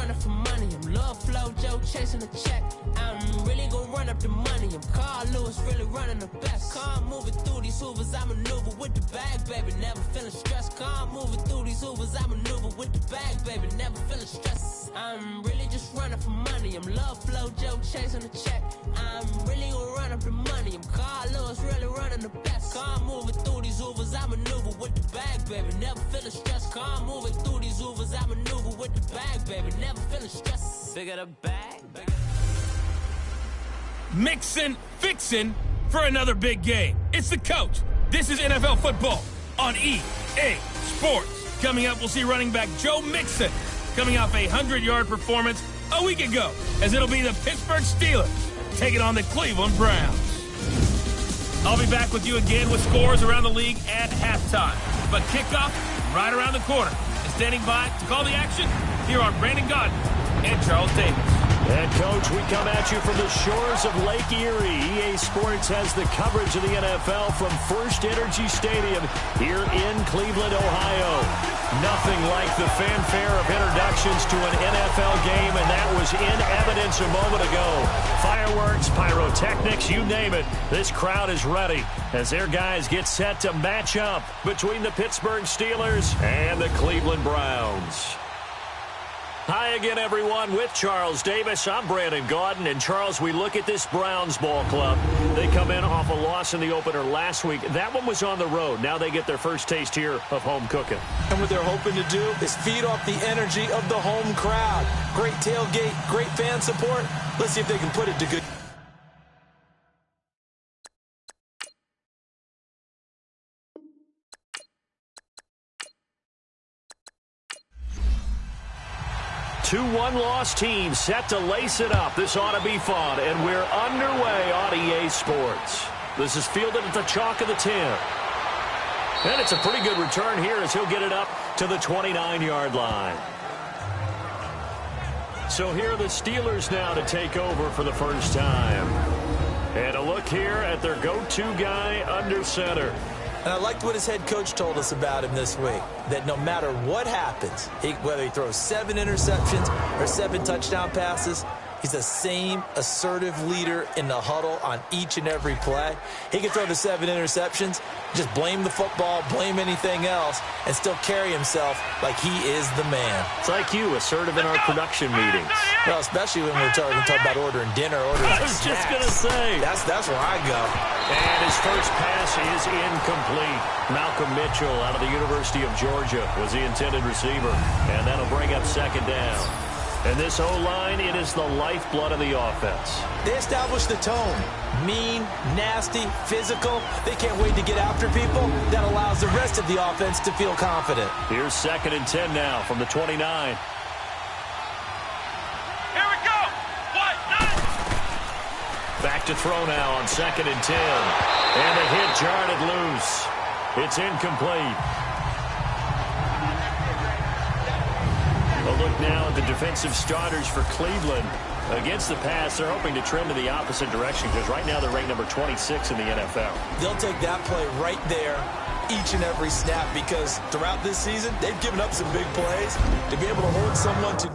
running for money. I'm Love Flow Joe chasing a check. I'm really gonna run up the money. I'm Carl Lewis, really running the best. Car moving through these Hoovers, I maneuver with the bag, baby. Never feeling stressed. Car moving through these Hoovers, I maneuver with the bag, baby. Never feeling stressed. I'm really just running for money. I'm Love Flow Joe chasing a check. I'm really gonna run up the money. I'm Carl Lewis, really running the best. Car moving through these Hoovers, I maneuver with the bag, baby. Never feeling stressed. Car moving through these Hoovers, I maneuver with the bag, baby. Never feeling stressed. Bigger the bag. Mixin', fixin' for another big game. It's the coach. This is NFL football on EA Sports. Coming up, we'll see running back Joe Mixon coming off a 100-yard performance a week ago, as it'll be the Pittsburgh Steelers taking on the Cleveland Browns. I'll be back with you again with scores around the league at halftime. But kickoff right around the corner. And standing by to call the action, here are Brandon Gaudin and Charles Davis. And, Coach, we come at you from the shores of Lake Erie. EA Sports has the coverage of the NFL from First Energy Stadium here in Cleveland, Ohio. Nothing like the fanfare of introductions to an NFL game, and that was in evidence a moment ago. Fireworks, pyrotechnics, you name it. This crowd is ready as their guys get set to match up between the Pittsburgh Steelers and the Cleveland Browns. Hi again, everyone, with Charles Davis. I'm Brandon Gaudin. And, Charles, we look at this Browns ball club. They come in off a loss in the opener last week. That one was on the road. Now they get their first taste here of home cooking. And what they're hoping to do is feed off the energy of the home crowd. Great tailgate, great fan support. Let's see if they can put it to good. Two one-loss teams set to lace it up. This ought to be fun, and we're underway on EA Sports. This is fielded at the chalk of the 10. And it's a pretty good return here as he'll get it up to the 29-yard line. So here are the Steelers now to take over for the first time. And a look here at their go-to guy under center. And I liked what his head coach told us about him this week, that no matter what happens, whether he throws 7 interceptions or 7 touchdown passes, he's the same assertive leader in the huddle on each and every play. He can throw the 7 interceptions, just blame the football, blame anything else, and still carry himself like he is the man. It's like you, assertive in our production meetings. Well, especially when we're talking about ordering dinner, ordering I was just going to say. That's where I go. And his first pass is incomplete. Malcolm Mitchell out of the University of Georgia was the intended receiver. And that'll bring up second down. And this O-line, it is the lifeblood of the offense. They establish the tone. Mean, nasty, physical. They can't wait to get after people. That allows the rest of the offense to feel confident. Here's 2nd and 10 now from the 29. Here we go. Back to throw now on 2nd and 10. And the hit jarred it loose. It's incomplete. A look now at the defensive starters for Cleveland. Against the pass, they're hoping to trend to the opposite direction because right now they're ranked number 26 in the NFL. They'll take that play right there each and every snap because throughout this season, they've given up some big plays. To be able to hold someone to...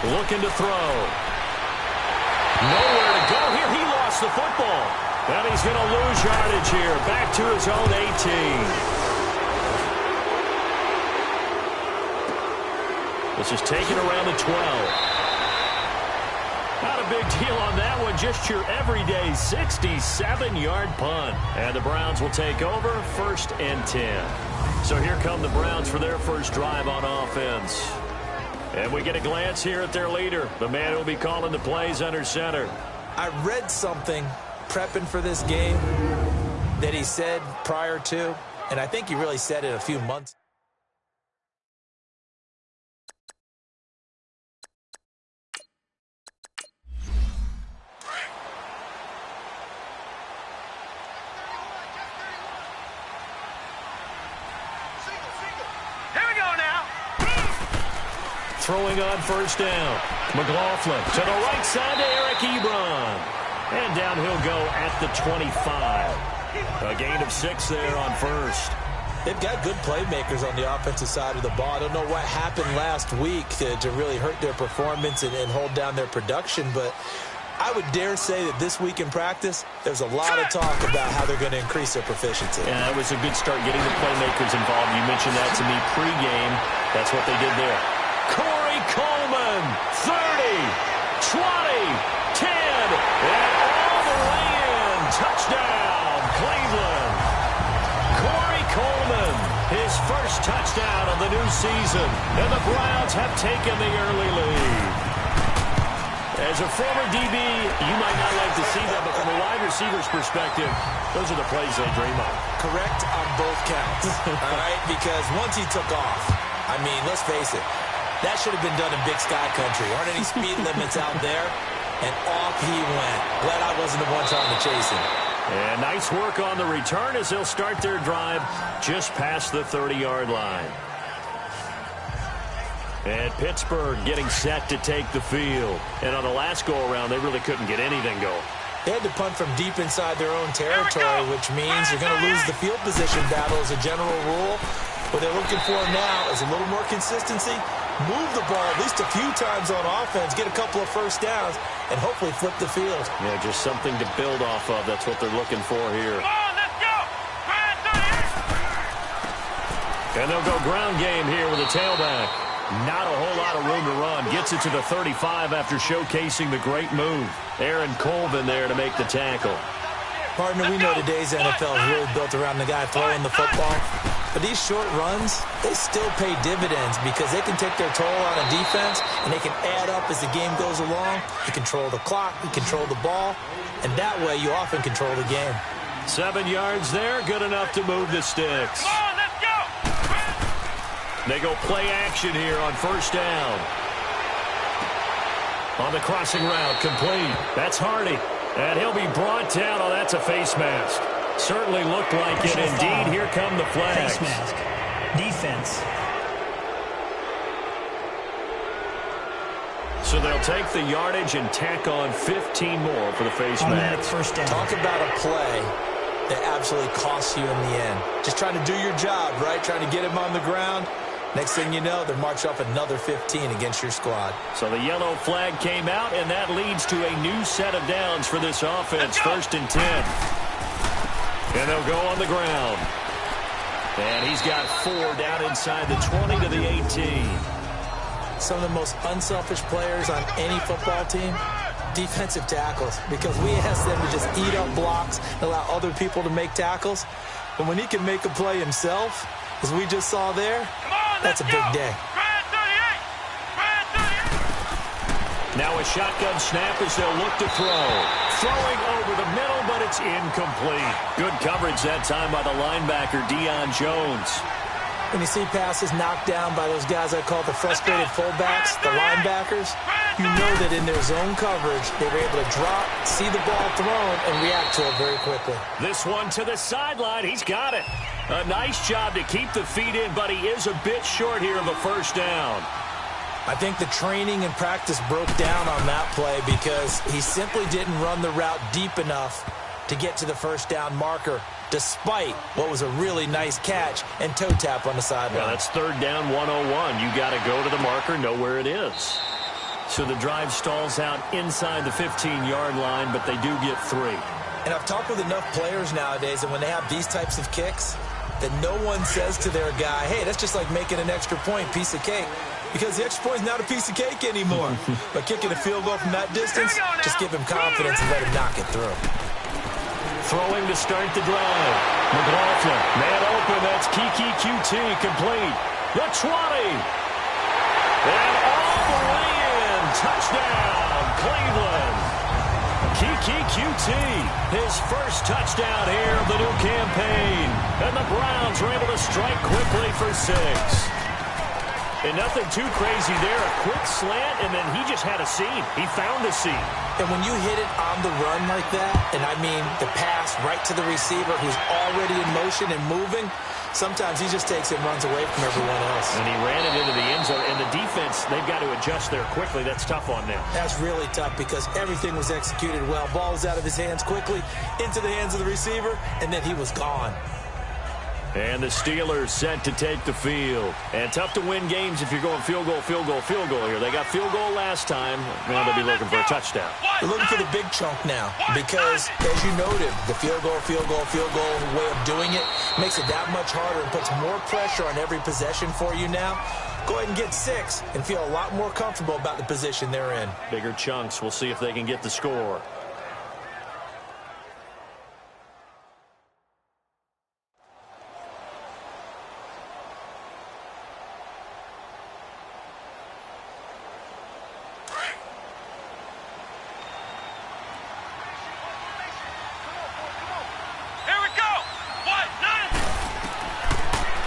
Looking to throw. Nowhere to go here. He lost the football. And he's going to lose yardage here. Back to his own 18. This is taken around the 12. Not a big deal on that one. Just your everyday 67-yard punt. And the Browns will take over 1st and 10. So here come the Browns for their first drive on offense. And we get a glance here at their leader, the man who will be calling the plays under center. I read something prepping for this game that he said prior to, and I think he really said it a few months. throwing on first down. McLaughlin to the right side to Eric Ebron. And down he'll go at the 25. A gain of 6 there on first. They've got good playmakers on the offensive side of the ball. I don't know what happened last week to really hurt their performance and hold down their production, but I would dare say that this week in practice, there's a lot of talk about how they're going to increase their proficiency. Yeah, that was a good start getting the playmakers involved. You mentioned that to me pregame. That's what they did there. Corey Coleman, 30, 20, 10, and all the way in. Touchdown, Cleveland. Corey Coleman, his first touchdown of the new season, and the Browns have taken the early lead. As a former DB, you might not like to see that, but from a wide receiver's perspective, those are the plays they dream of. Correct on both counts, all right? Because once he took off, I mean, let's face it, that should have been done in Big Sky Country. Aren't any speed limits out there? And off he went. Glad I wasn't the one trying to chase him. And nice work on the return as they'll start their drive just past the 30-yard line. And Pittsburgh getting set to take the field. And on the last go-around, they really couldn't get anything going. They had to punt from deep inside their own territory, which means you're going to lose the field position battle as a general rule. What they're looking for now is a little more consistency. Move the ball at least a few times on offense, get a couple of first downs, and hopefully flip the field. Yeah, just something to build off of. That's what they're looking for here. Come on, let's go! And they'll go ground game here with a tailback. Not a whole lot of room to run. Gets it to the 35 after showcasing the great move. Aaron Colvin there to make the tackle. Partner, we know today's NFL is really built around the guy throwing the football. But these short runs, they still pay dividends because they can take their toll on a defense and they can add up as the game goes along. You control the clock, you control the ball, and that way you often control the game. 7 yards there, good enough to move the sticks. Come on, let's go! They go play action here on first down. On the crossing route, complete. That's Hardy. And he'll be brought down. Oh, that's a face mask. Certainly looked like it. Indeed, here come the flags. Face mask. Defense. So they'll take the yardage and tack on 15 more for the face Automatic mask. first down. Talk about a play that absolutely costs you in the end. Just trying to do your job, right? Trying to get him on the ground. Next thing you know, they're marching up another 15 against your squad. So the yellow flag came out, and that leads to a new set of downs for this offense. First and 10. And they'll go on the ground. And he's got 4 down inside the 20 to the 18. Some of the most unselfish players on any football team, defensive tackles, because we ask them to just eat up blocks and allow other people to make tackles. But when he can make a play himself, as we just saw there, that's a big day. Now a shotgun snap as they'll look to throw. Throwing over the middle, but it's incomplete. Good coverage that time by the linebacker, Deion Jones. When you see passes knocked down by those guys I call the frustrated fullbacks, the linebackers, you know that in their zone coverage, they were able to drop, see the ball thrown, and react to it very quickly. This one to the sideline. He's got it. A nice job to keep the feet in, but he is a bit short here of a first down. I think the training and practice broke down on that play because he simply didn't run the route deep enough to get to the first down marker, despite what was a really nice catch and toe tap on the sideline. Yeah, that's third down 101. You got to go to the marker, know where it is. So the drive stalls out inside the 15-yard line, but they do get 3. And I've talked with enough players nowadays, and when they have these types of kicks, that no one says to their guy, hey, that's just like making an extra point, piece of cake. Because the extra point is not a piece of cake anymore. But kicking a field goal from that distance, just give him confidence and let him knock it through. Throwing to start the drive. McLaughlin, man open, that's Kiki QT, complete. The 20. And all the way in. Touchdown, Cleveland. Kiki QT, his first touchdown here of the new campaign. And the Browns are able to strike quickly for 6. And nothing too crazy there. A quick slant, and then he just had a seam. He found a seam. And when you hit it on the run like that, and I mean the pass right to the receiver who's already in motion and moving, sometimes he just takes it and runs away from everyone else. And he ran it into the end zone. And the defense, they've got to adjust there quickly. That's tough on them. That's really tough because everything was executed well. Ball was out of his hands quickly, into the hands of the receiver, and then he was gone. And the Steelers set to take the field. And tough to win games if you're going field goal, field goal, field goal here. They got field goal last time. Now they'll be looking for a touchdown. They're looking for the big chunk now because, as you noted, the field goal way of doing it makes it that much harder and puts more pressure on every possession for you now. Go ahead and get 6 and feel a lot more comfortable about the position they're in. Bigger chunks. We'll see if they can get the score.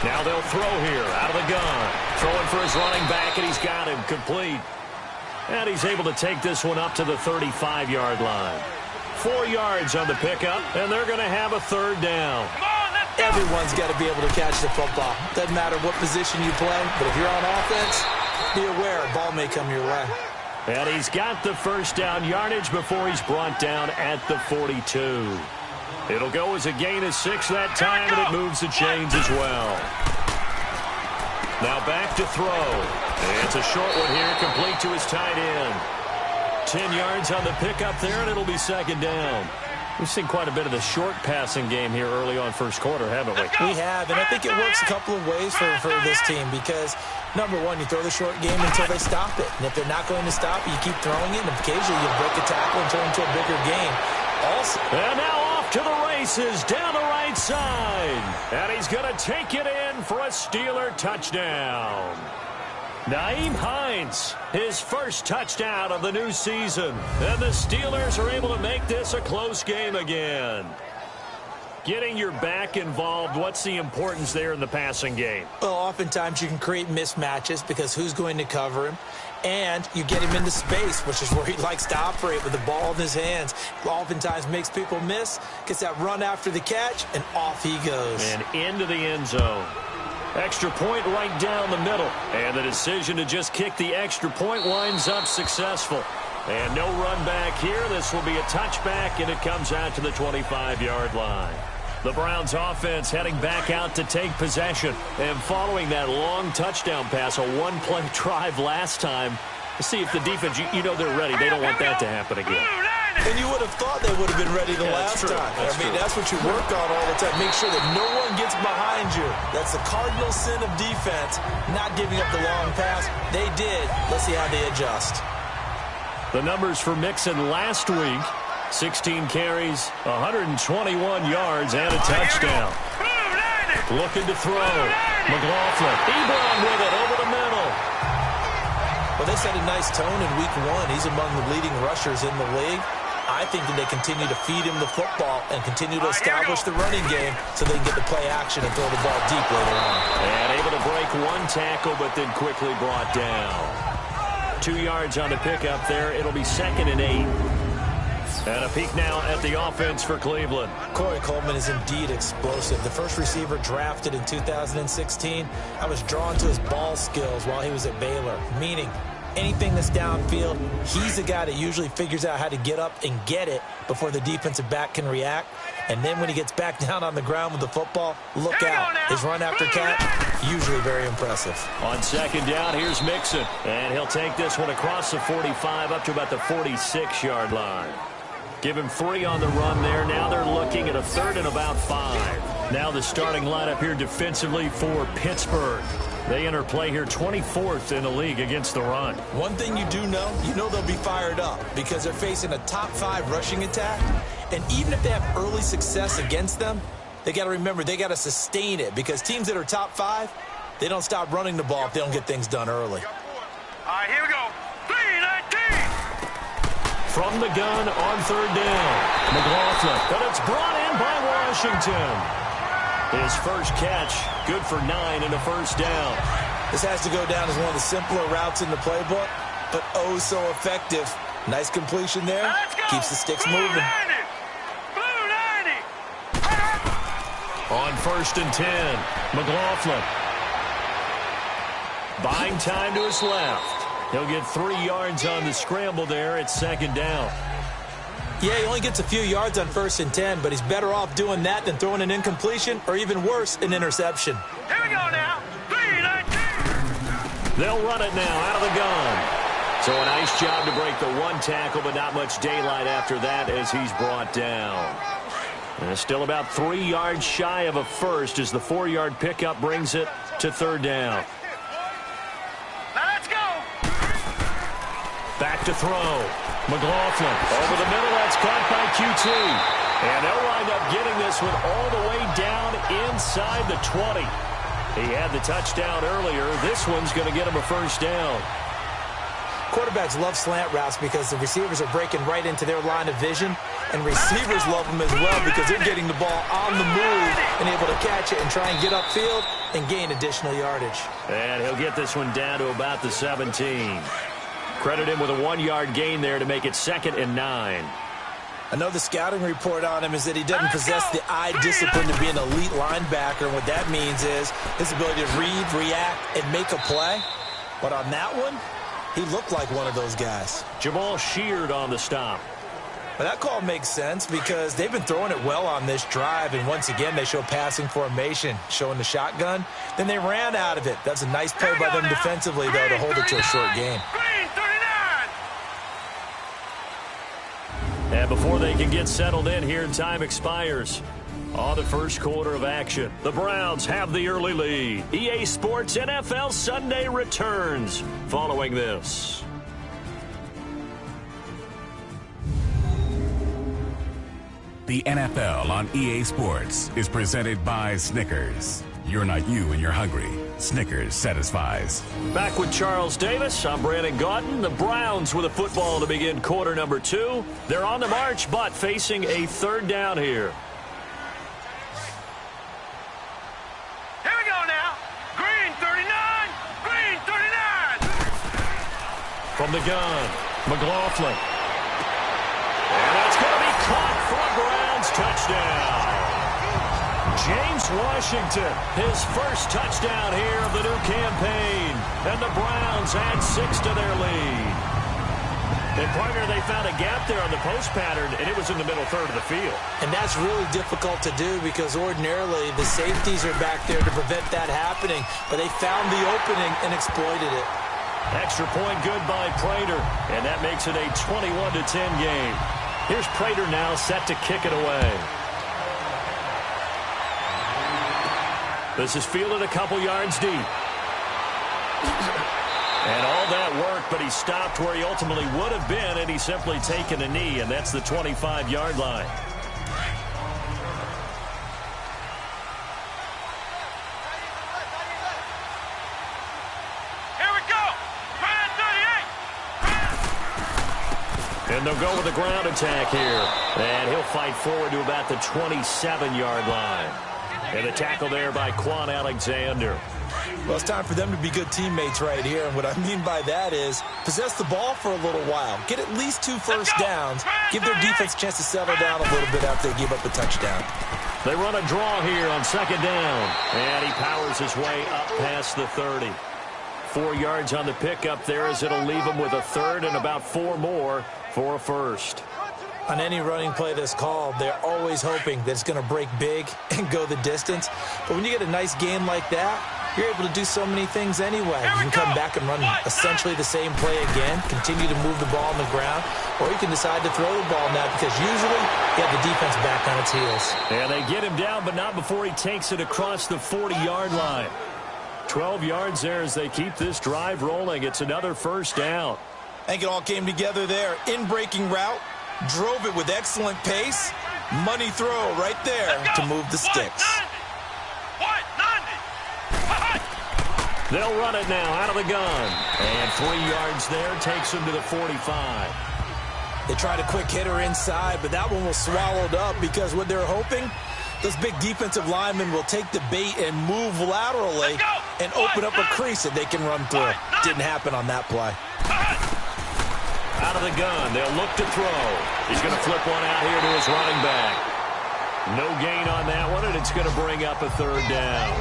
Now they'll throw here out of the gun. Throwing for his running back, and he's got him complete. And he's able to take this one up to the 35-yard line. 4 yards on the pickup, and they're going to have a third down. Everyone's got to be able to catch the football. Doesn't matter what position you play, but if you're on offense, be aware a ball may come your way. And he's got the first down yardage before he's brought down at the 42. It'll go as a gain of 6 that time, and it moves the chains as well. Now back to throw. It's a short one here, complete to his tight end. 10 yards on the pickup there, and it'll be second down. We've seen quite a bit of the short passing game here early on first quarter, haven't we? We have, and I think it works a couple of ways for this team because, number one, you throw the short game until they stop it. And if they're not going to stop it, you keep throwing it, and occasionally you break a tackle and turn it into a bigger game. Also, and now off to the races down the right side. And he's going to take it in for a Steeler touchdown. Nyheim Hines, his first touchdown of the new season. And the Steelers are able to make this a close game again. Getting your back involved, what's the importance there in the passing game? Well, oftentimes you can create mismatches because who's going to cover him? And you get him into space, which is where he likes to operate with the ball in his hands. Oftentimes makes people miss, gets that run after the catch, and off he goes. And into the end zone. Extra point right down the middle. And the decision to just kick the extra point winds up successful. And no run back here. This will be a touchback, and it comes out to the 25-yard line. The Browns offense heading back out to take possession. And following that long touchdown pass, a one-play drive last time, to see if the defense, you know they're ready. They don't want that to happen again. And you would have thought they would have been ready the last time. That's what you work on all the time. Make sure that no one gets behind you. That's the cardinal sin of defense, not giving up the long pass. They did. Let's see how they adjust. The numbers for Mixon last week, 16 carries, 121 yards, and a touchdown. Looking to throw. McLaughlin. Ebron with it over the middle. Well, they set a nice tone in week 1. He's among the leading rushers in the league. I think that they continue to feed him the football and continue to establish the running game so they can get the play action and throw the ball deep later on. And able to break one tackle, but then quickly brought down. 2 yards on the pickup there. It'll be 2nd and 8. And a peek now at the offense for Cleveland. Corey Coleman is indeed explosive. The first receiver drafted in 2016. I was drawn to his ball skills while he was at Baylor, meaning anything that's downfield, he's the guy that usually figures out how to get up and get it before the defensive back can react. And then when he gets back down on the ground with the football, look out. His run after catch, usually very impressive. On second down, here's Mixon. And he'll take this one across the 45 up to about the 46-yard line. Give him 3 on the run there. Now they're looking at a 3rd and about 5. Now the starting lineup here defensively for Pittsburgh. They enter play here 24th in the league against the run. One thing you do know, they'll be fired up because they're facing a top 5 rushing attack. And even if they have early success against them, they got to remember they got to sustain it because teams that are top 5, they don't stop running the ball if they don't get things done early. All right, here we go. 3-19. From the gun on 3rd down. McLaughlin, but it's brought in by Washington. His first catch, good for 9 and a first down. This has to go down as one of the simpler routes in the playbook, but oh so effective. Nice completion there. Keeps the sticks moving. On 1st and 10, McLaughlin. Buying time to his left. He'll get 3 yards on the scramble there at 2nd down. Yeah, he only gets a few yards on 1st and 10, but he's better off doing that than throwing an incompletion or even worse, an interception. Here we go now. 3-19. They'll run it now out of the gun. So a nice job to break the 1 tackle, but not much daylight after that as he's brought down. And still about 3 yards shy of a first as the 4-yard pickup brings it to 3rd down. Now let's go. Back to throw. McLaughlin over the middle. That's caught by QT. And they'll wind up getting this one all the way down inside the 20. He had the touchdown earlier. This one's going to get him a 1st down. Quarterbacks love slant routes because the receivers are breaking right into their line of vision, and receivers love them as well because they're getting the ball on the move and able to catch it and try and get upfield and gain additional yardage. And he'll get this one down to about the 17. Credit him with a 1-yard gain there to make it 2nd and 9. Another scouting report on him is that he doesn't possess the eye discipline to be an elite linebacker, and what that means is his ability to read, react, and make a play. But on that one, he looked like one of those guys. Jamal Sheard on the stop. But that call makes sense because they've been throwing it well on this drive, and once again they show passing formation, showing the shotgun. Then they ran out of it. That's a nice play by them defensively, though, to hold it to a short gain. And before they can get settled in here, time expires. On the 1st quarter of action, the Browns have the early lead. EA Sports NFL Sunday returns following this. The NFL on EA Sports is presented by Snickers. You're not you and you're hungry. Snickers satisfies. Back with Charles Davis. I'm Brandon Gaudin. The Browns with a football to begin quarter number 2. They're on the march, but facing a 3rd down here. Here we go now. Green 39. Green 39. From the gun, McLaughlin. And that's going to be caught for a Browns touchdown. James Washington, his 1st touchdown here of the new campaign. And the Browns add 6 to their lead. And, partner, they found a gap there on the post pattern, and it was in the middle 3rd of the field. And that's really difficult to do because ordinarily the safeties are back there to prevent that happening. But they found the opening and exploited it. Extra point good by Prater, and that makes it a 21-10 game. Here's Prater now set to kick it away. This is fielded a couple yards deep. And all that work, but he stopped where he ultimately would have been, and he's simply taken a knee, and that's the 25-yard line. Here we go. Brand 38. And they'll go with the ground attack here. And he'll fight forward to about the 27-yard line. And the tackle there by Quan Alexander. Well, it's time for them to be good teammates right here. And what I mean by that is possess the ball for a little while. Get at least 2 first downs. Give their defense a chance to settle down a little bit after they give up a touchdown. They run a draw here on 2nd down. And he powers his way up past the 30. 4 yards on the pickup there as it'll leave him with a 3rd and about 4 more for a 1st. On any running play that's called, they're always hoping that it's going to break big and go the distance. But when you get a nice gain like that, you're able to do so many things anyway. You can come back and run essentially the same play again, continue to move the ball on the ground, or you can decide to throw the ball now because usually you have the defense back on its heels. And they get him down, but not before he takes it across the 40-yard line. 12 yards there as they keep this drive rolling. It's another 1st down. I think it all came together there. In-breaking route, drove it with excellent pace. Money throw right there to move the sticks. They'll run it now out of the gun. And 3 yards there takes him to the 45. They tried a quick hitter inside, but that one was swallowed up because what they're hoping, those big defensive linemen will take the bait and move laterally and open up a crease that they can run through. Didn't happen on that play. Out of the gun, they'll look to throw. He's going to flip one out here to his running back. No gain on that one, and it's going to bring up a third down.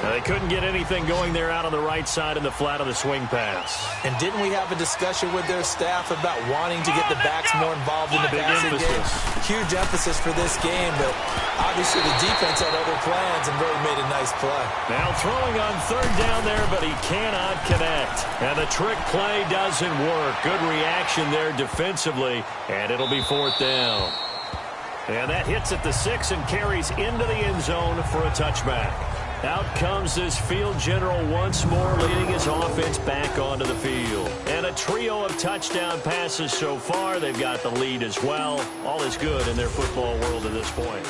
Now, they couldn't get anything going there out on the right side in the flat of the swing pass. And didn't we have a discussion with their staff about wanting to get the backs more involved in the passing game? Huge emphasis for this game, but obviously the defense had other plans and really made a nice play. Now throwing on third down there, but he cannot connect. And the trick play doesn't work. Good reaction there defensively, and it'll be fourth down. And that hits at the 6 and carries into the end zone for a touchback. Out comes this field general once more, leading his offense back onto the field. And a trio of touchdown passes so far. They've got the lead as well. All is good in their football world at this point.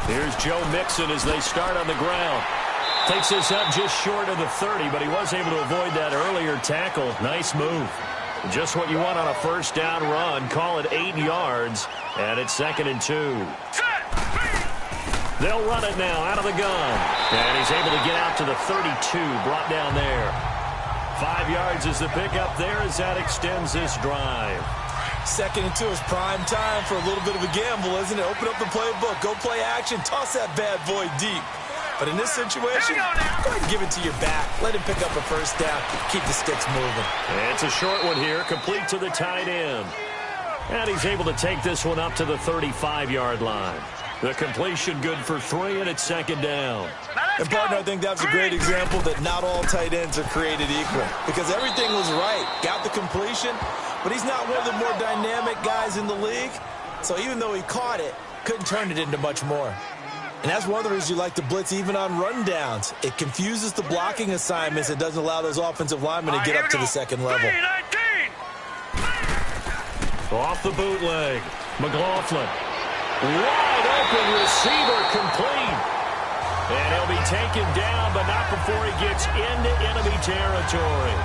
Here's Joe Mixon as they start on the ground. Takes this up just short of the 30, but he was able to avoid that earlier tackle. Nice move. Just what you want on a first down run. Call it 8 yards, and it's 2nd and 2. They'll run it now out of the gun. And he's able to get out to the 32, brought down there. 5 yards is the pickup there as that extends this drive. 2nd and 2 is prime time for a little bit of a gamble, isn't it? Open up the playbook, go play action, toss that bad boy deep. But in this situation, go ahead and give it to your back. Let him pick up a first down. Keep the sticks moving. And it's a short one here, complete to the tight end. And he's able to take this one up to the 35-yard line. The completion good for 3, and it's 2nd down. And, partner, I think that's a great example that not all tight ends are created equal. Because everything was right. Got the completion, but he's not one of the more dynamic guys in the league. So even though he caught it, couldn't turn it into much more. And that's one of the reasons you like to blitz even on rundowns. It confuses the blocking assignments and doesn't allow those offensive linemen to get up to the second level. Off the bootleg. McLaughlin. Wide open receiver complete. And he'll be taken down, but not before he gets into enemy territory.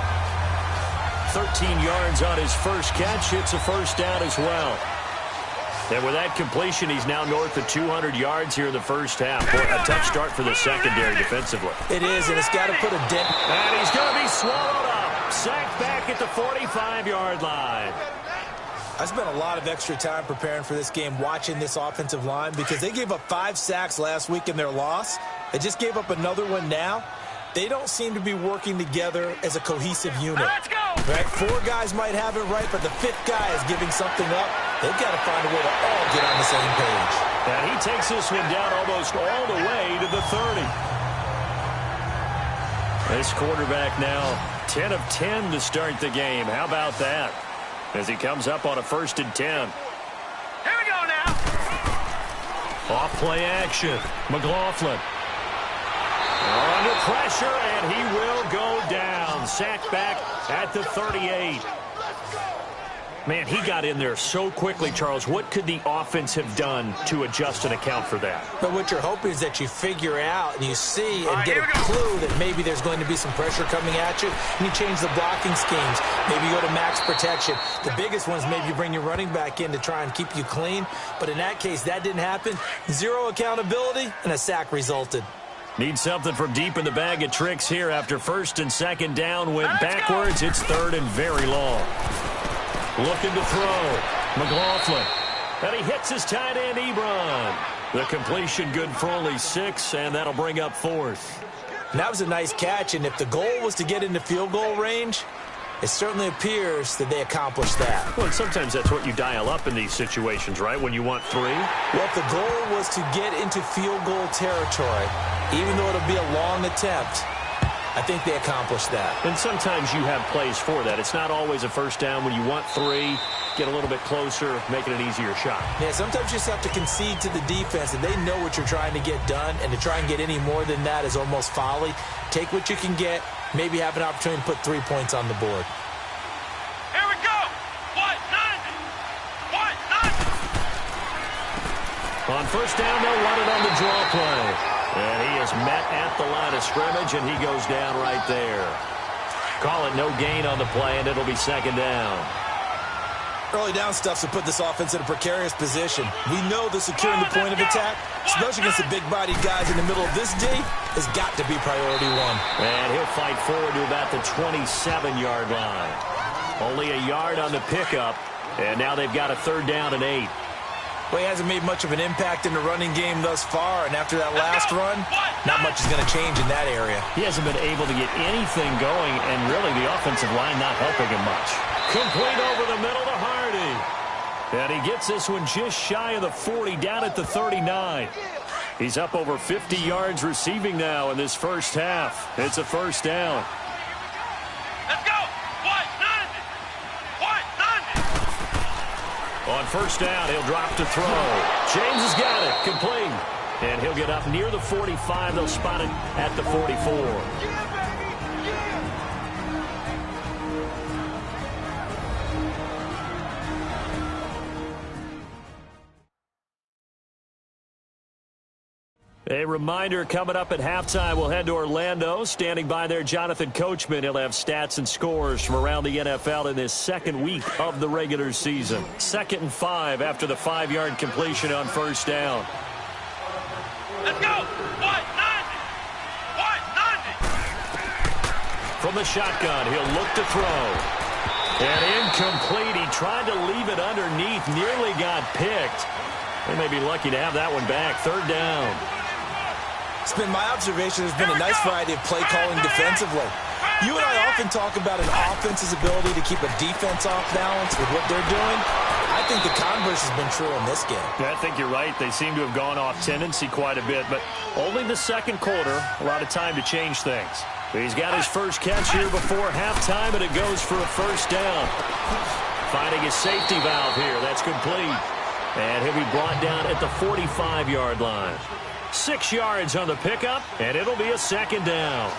13 yards on his first catch. It's a first down as well. And with that completion, he's now north of 200 yards here in the first half. Boy, a tough start for the secondary defensively. It is, and it's got to put a dent. And he's going to be swallowed up. Sacked back at the 45-yard line. I spent a lot of extra time preparing for this game, watching this offensive line, because they gave up 5 sacks last week in their loss. They just gave up another one now. They don't seem to be working together as a cohesive unit. Let's go! Right? 4 guys might have it right, but the 5th guy is giving something up. They've got to find a way to all get on the same page. And he takes this one down almost all the way to the 30. This quarterback now 10 of 10 to start the game. How about that? As he comes up on a 1st and 10. Here we go now. Off play action. McLaughlin. Under pressure, and he will go down. Sacked back at the 38. Man, he got in there so quickly, Charles. What could the offense have done to adjust and account for that? But what you're hoping is that you figure out and you see and get a clue that maybe there's going to be some pressure coming at you, and you change the blocking schemes. Maybe you go to max protection. The biggest one is maybe you bring your running back in to try and keep you clean. But in that case, that didn't happen. 0 accountability, and a sack resulted. Need something from deep in the bag of tricks here after 1st and 2nd down. Went backwards. It's 3rd and very long. Looking to throw. McLaughlin. And he hits his tight end, Ebron. The completion good for only 6, and that'll bring up 4th. And that was a nice catch, and if the goal was to get into field goal range, it certainly appears that they accomplished that. Well, and sometimes that's what you dial up in these situations, right, when you want 3? Well, if the goal was to get into field goal territory, even though it'll be a long attempt, I think they accomplished that. And sometimes you have plays for that. It's not always a first down. When you want 3, get a little bit closer, make it an easier shot. Yeah, sometimes you just have to concede to the defense, and they know what you're trying to get done, and to try and get any more than that is almost folly. Take what you can get, maybe have an opportunity to put 3 points on the board. Here we go. What? None. On first down, they'll run it on the draw play. And he is met at the line of scrimmage, and he goes down right there. Call it no gain on the play, and it'll be second down. Early down stuff to put this offense in a precarious position. We know the securing the point of attack, especially against the big-bodied guys in the middle of this D, has got to be priority one. And he'll fight forward to about the 27-yard line. Only a yard on the pickup, and now they've got a 3rd down and 8. Well, he hasn't made much of an impact in the running game thus far, and after that last run, not much is going to change in that area. He hasn't been able to get anything going, and really the offensive line not helping him much. Complete over the middle to Hardy. And he gets this one just shy of the 40, down at the 39. He's up over 50 yards receiving now in this first half. It's a 1st down. Let's go. What? None. On 1st down, he'll drop to throw. James has got it. Complete. And he'll get up near the 45. They'll spot it at the 44. A reminder, coming up at halftime, we'll head to Orlando. Standing by there, Jonathan Coachman. He'll have stats and scores from around the NFL in this 2nd week of the regular season. 2nd and 5 after the 5-yard completion on 1st down. Let's go. What? None. From the shotgun, he'll look to throw. And incomplete. He tried to leave it underneath. Nearly got picked. They may be lucky to have that one back. 3rd down. It's been my observation there's been a nice variety of play calling defensively. You and I often talk about an offense's ability to keep a defense off balance with what they're doing. I think the converse has been true in this game. Yeah, I think you're right. They seem to have gone off tendency quite a bit, but only the 2nd quarter, a lot of time to change things. He's got his first catch here before halftime, and it goes for a 1st down. Finding his safety valve here. That's complete. And he'll be brought down at the 45-yard line. 6 yards on the pickup, and it'll be a 2nd down.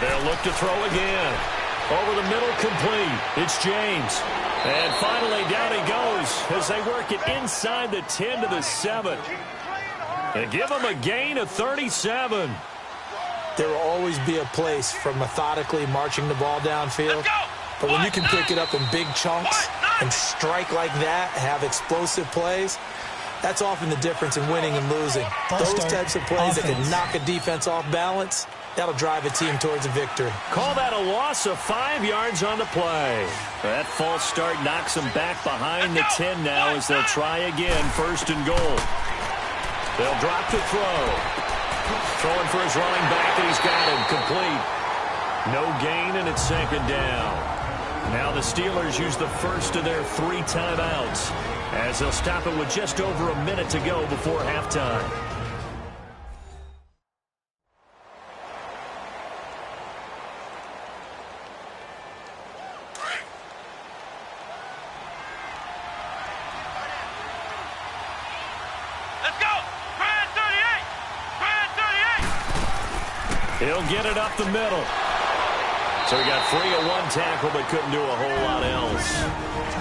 They'll look to throw again. Over the middle, complete. It's James. And finally, down he goes as they work it inside the 10 to the 7. And give him a gain of 37. There will always be a place for methodically marching the ball downfield. But when you can pick it up in big chunks and strike like that, have explosive plays, that's often the difference in winning and losing. Those types of plays that can knock a defense off balance, that'll drive a team towards a victory. Call that a loss of 5 yards on the play. That false start knocks them back behind the 10 now as they'll try again, 1st and goal. They'll drop to throw. Throwing for his running back, and he's got him complete. No gain, and it's 2nd down. Now the Steelers use the first of their 3 timeouts as they'll stop it with just over a minute to go before halftime. Let's go. Brand 38. Brand 38. He'll get it up the middle. So he got free of 1 tackle but couldn't do a whole lot else.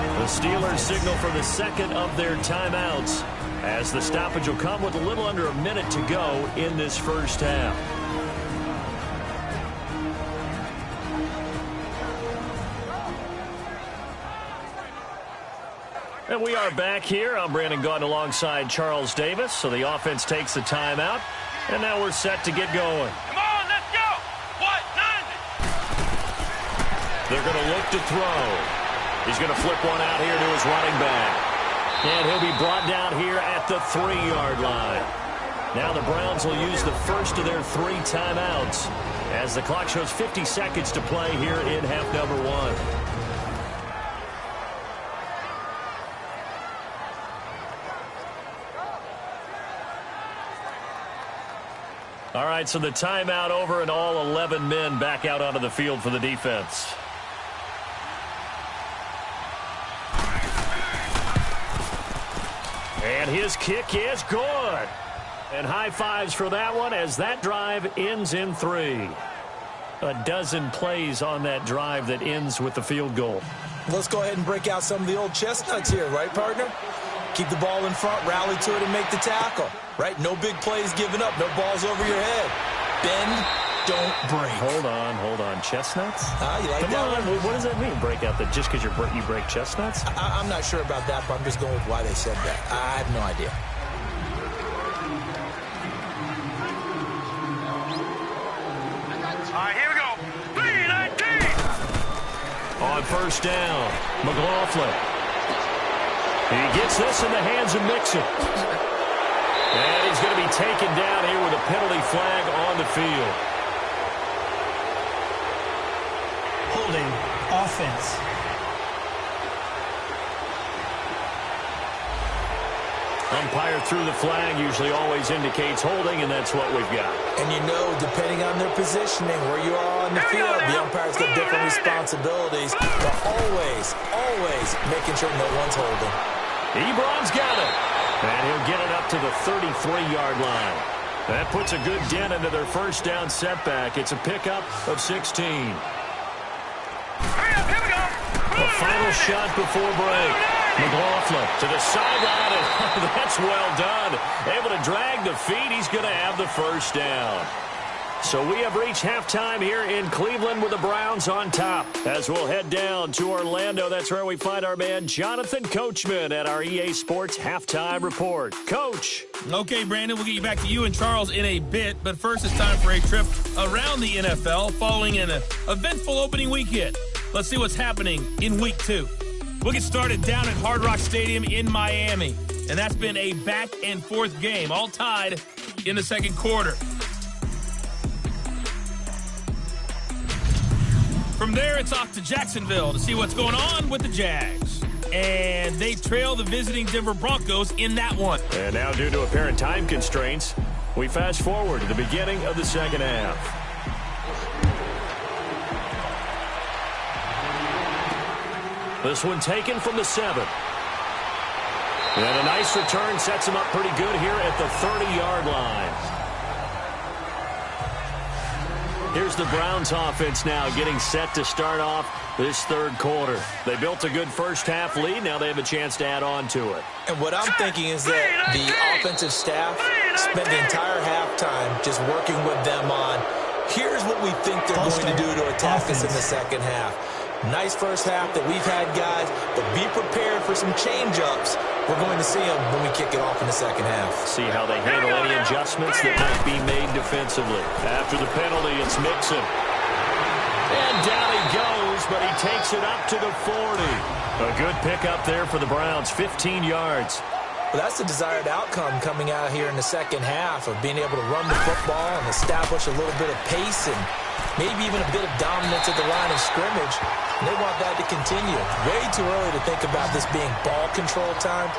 The Steelers signal for the 2nd of their timeouts as the stoppage will come with a little under a minute to go in this first half. And we are back here. I'm Brandon Gaudin alongside Charles Davis. So the offense takes the timeout, and now we're set to get going. Come on, let's go. What? None. They're going to look to throw. He's going to flip one out here to his running back. And he'll be brought down here at the 3-yard line. Now the Browns will use the first of their 3 timeouts as the clock shows 50 seconds to play here in half number 1. All right, so the timeout over and all 11 men back out onto the field for the defense. And his kick is good. And high fives for that one as that drive ends in 3. A dozen plays on that drive that ends with the field goal. Let's go ahead and break out some of the old chestnuts here, right, partner? Keep the ball in front, rally to it, and make the tackle, right? No big plays given up, no balls over your head. Bend, don't break. Hold on. Chestnuts? You like Come that on. one? What does that mean? Break out that just because you break chestnuts? I'm not sure about that, but I'm just going with why they said that. I have no idea. All right, here we go. 3-19. On first down, McLaughlin. He gets this in the hands of Mixon. And he's going to be taken down here with a penalty flag on the field. Holding offense. Umpire threw the flag, usually always indicates holding, and that's what we've got. And you know, depending on their positioning, where you are on the field, the umpire's got different responsibilities, but always making sure no one's holding. Ebron's got it. And he'll get it up to the 33-yard line. That puts a good dent into their first down setback. It's a pickup of 16. Hurry up, here we go. The final shot before break. McLaughlin to the sideline, and that's well done. Able to drag the feet. He's going to have the first down. So we have reached halftime here in Cleveland with the Browns on top. As we'll head down to Orlando, that's where we find our man Jonathan Coachman at our EA Sports Halftime Report. Coach. Okay, Brandon, we'll get you back to you and Charles in a bit. But first, it's time for a trip around the NFL following an eventful opening weekend. Let's see what's happening in Week 2. We'll get started down at Hard Rock Stadium in Miami. And that's been a back-and-forth game, all tied in the second quarter. From there, it's off to Jacksonville to see what's going on with the Jags. And they trail the visiting Denver Broncos in that one. And now, due to apparent time constraints, we fast forward to the beginning of the second half. This one taken from the 7. And a nice return sets him up pretty good here at the 30-yard line. Here's the Browns offense now getting set to start off this third quarter. They built a good first half lead. Now they have a chance to add on to it. And what I'm thinking is that the offensive staff spent the entire halftime just working with them on, here's what we think they're going to do to attack us in the second half. Nice first half that we've had, guys, but be prepared for some change-ups. We're going to see them when we kick it off in the second half. See how they handle any adjustments that might be made defensively. After the penalty, it's Mixon. And down he goes, but he takes it up to the 40. A good pickup there for the Browns, 15 yards. Well, that's the desired outcome coming out here in the second half of being able to run the football and establish a little bit of pace and maybe even a bit of dominance at the line of scrimmage. And they want that to continue. Way too early to think about this being ball control time.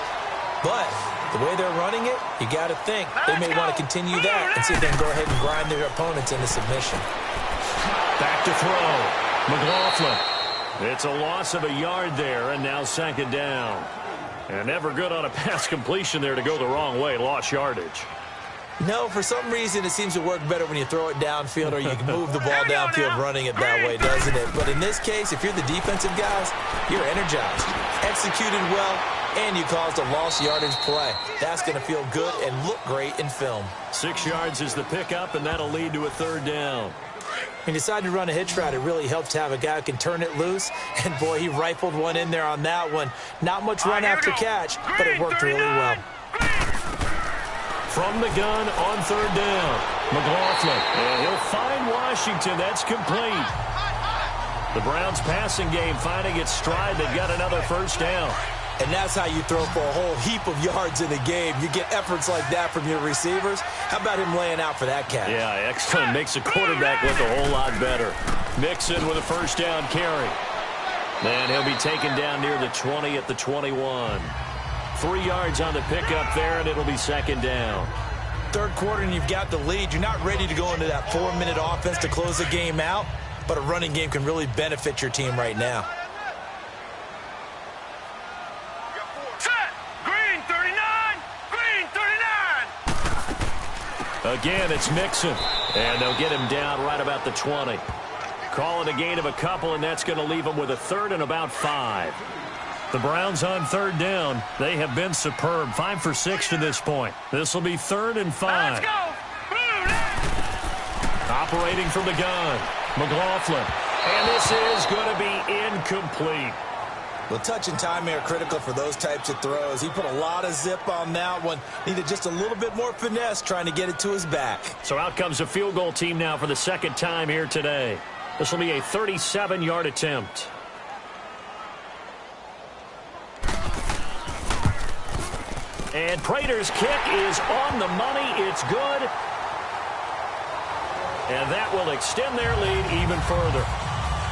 But the way they're running it, you got to think they may want to continue that and see if they can go ahead and grind their opponents into submission. Back to throw. McLaughlin. It's a loss of a yard there, and now second down. And never good on a pass completion there to go the wrong way. Lost yardage. No, for some reason, it seems to work better when you throw it downfield or you can move the ball downfield running it that way, doesn't it? But in this case, if you're the defensive guys, you're energized, executed well, and you caused a lost yardage play. That's going to feel good and look great in film. 6 yards is the pickup, and that'll lead to a third down. When you decide to run a hitch route, it really helps to have a guy who can turn it loose. And, boy, he rifled one in there on that one. Not much run after catch, but it worked really well. From the gun on third down, McLaughlin. And he'll find Washington. That's complete. The Browns passing game finding its stride. They've got another first down. And that's how you throw for a whole heap of yards in the game. You get efforts like that from your receivers. How about him laying out for that catch? Yeah, excellent. Makes the quarterback look a whole lot better. Mixon with a first down carry. And he'll be taken down near the 20 at the 21. 3 yards on the pickup there, and it'll be second down. Third quarter, and you've got the lead. You're not ready to go into that 4-minute offense to close the game out, but a running game can really benefit your team right now. Green 39! Green 39! Again, it's Mixon. And they'll get him down right about the 20. Call it a gain of a couple, and that's going to leave him with a third and about 5. The Browns on third down. They have been superb. 5 for 6 to this point. This will be 3rd and 5. Let's go! Separating from the gun. McLaughlin. And this is going to be incomplete. Well, touch and timing are critical for those types of throws. He put a lot of zip on that one. Needed just a little bit more finesse trying to get it to his back. So out comes a field goal team now for the second time here today. This will be a 37-yard attempt. And Prater's kick is on the money. It's good. And that will extend their lead even further.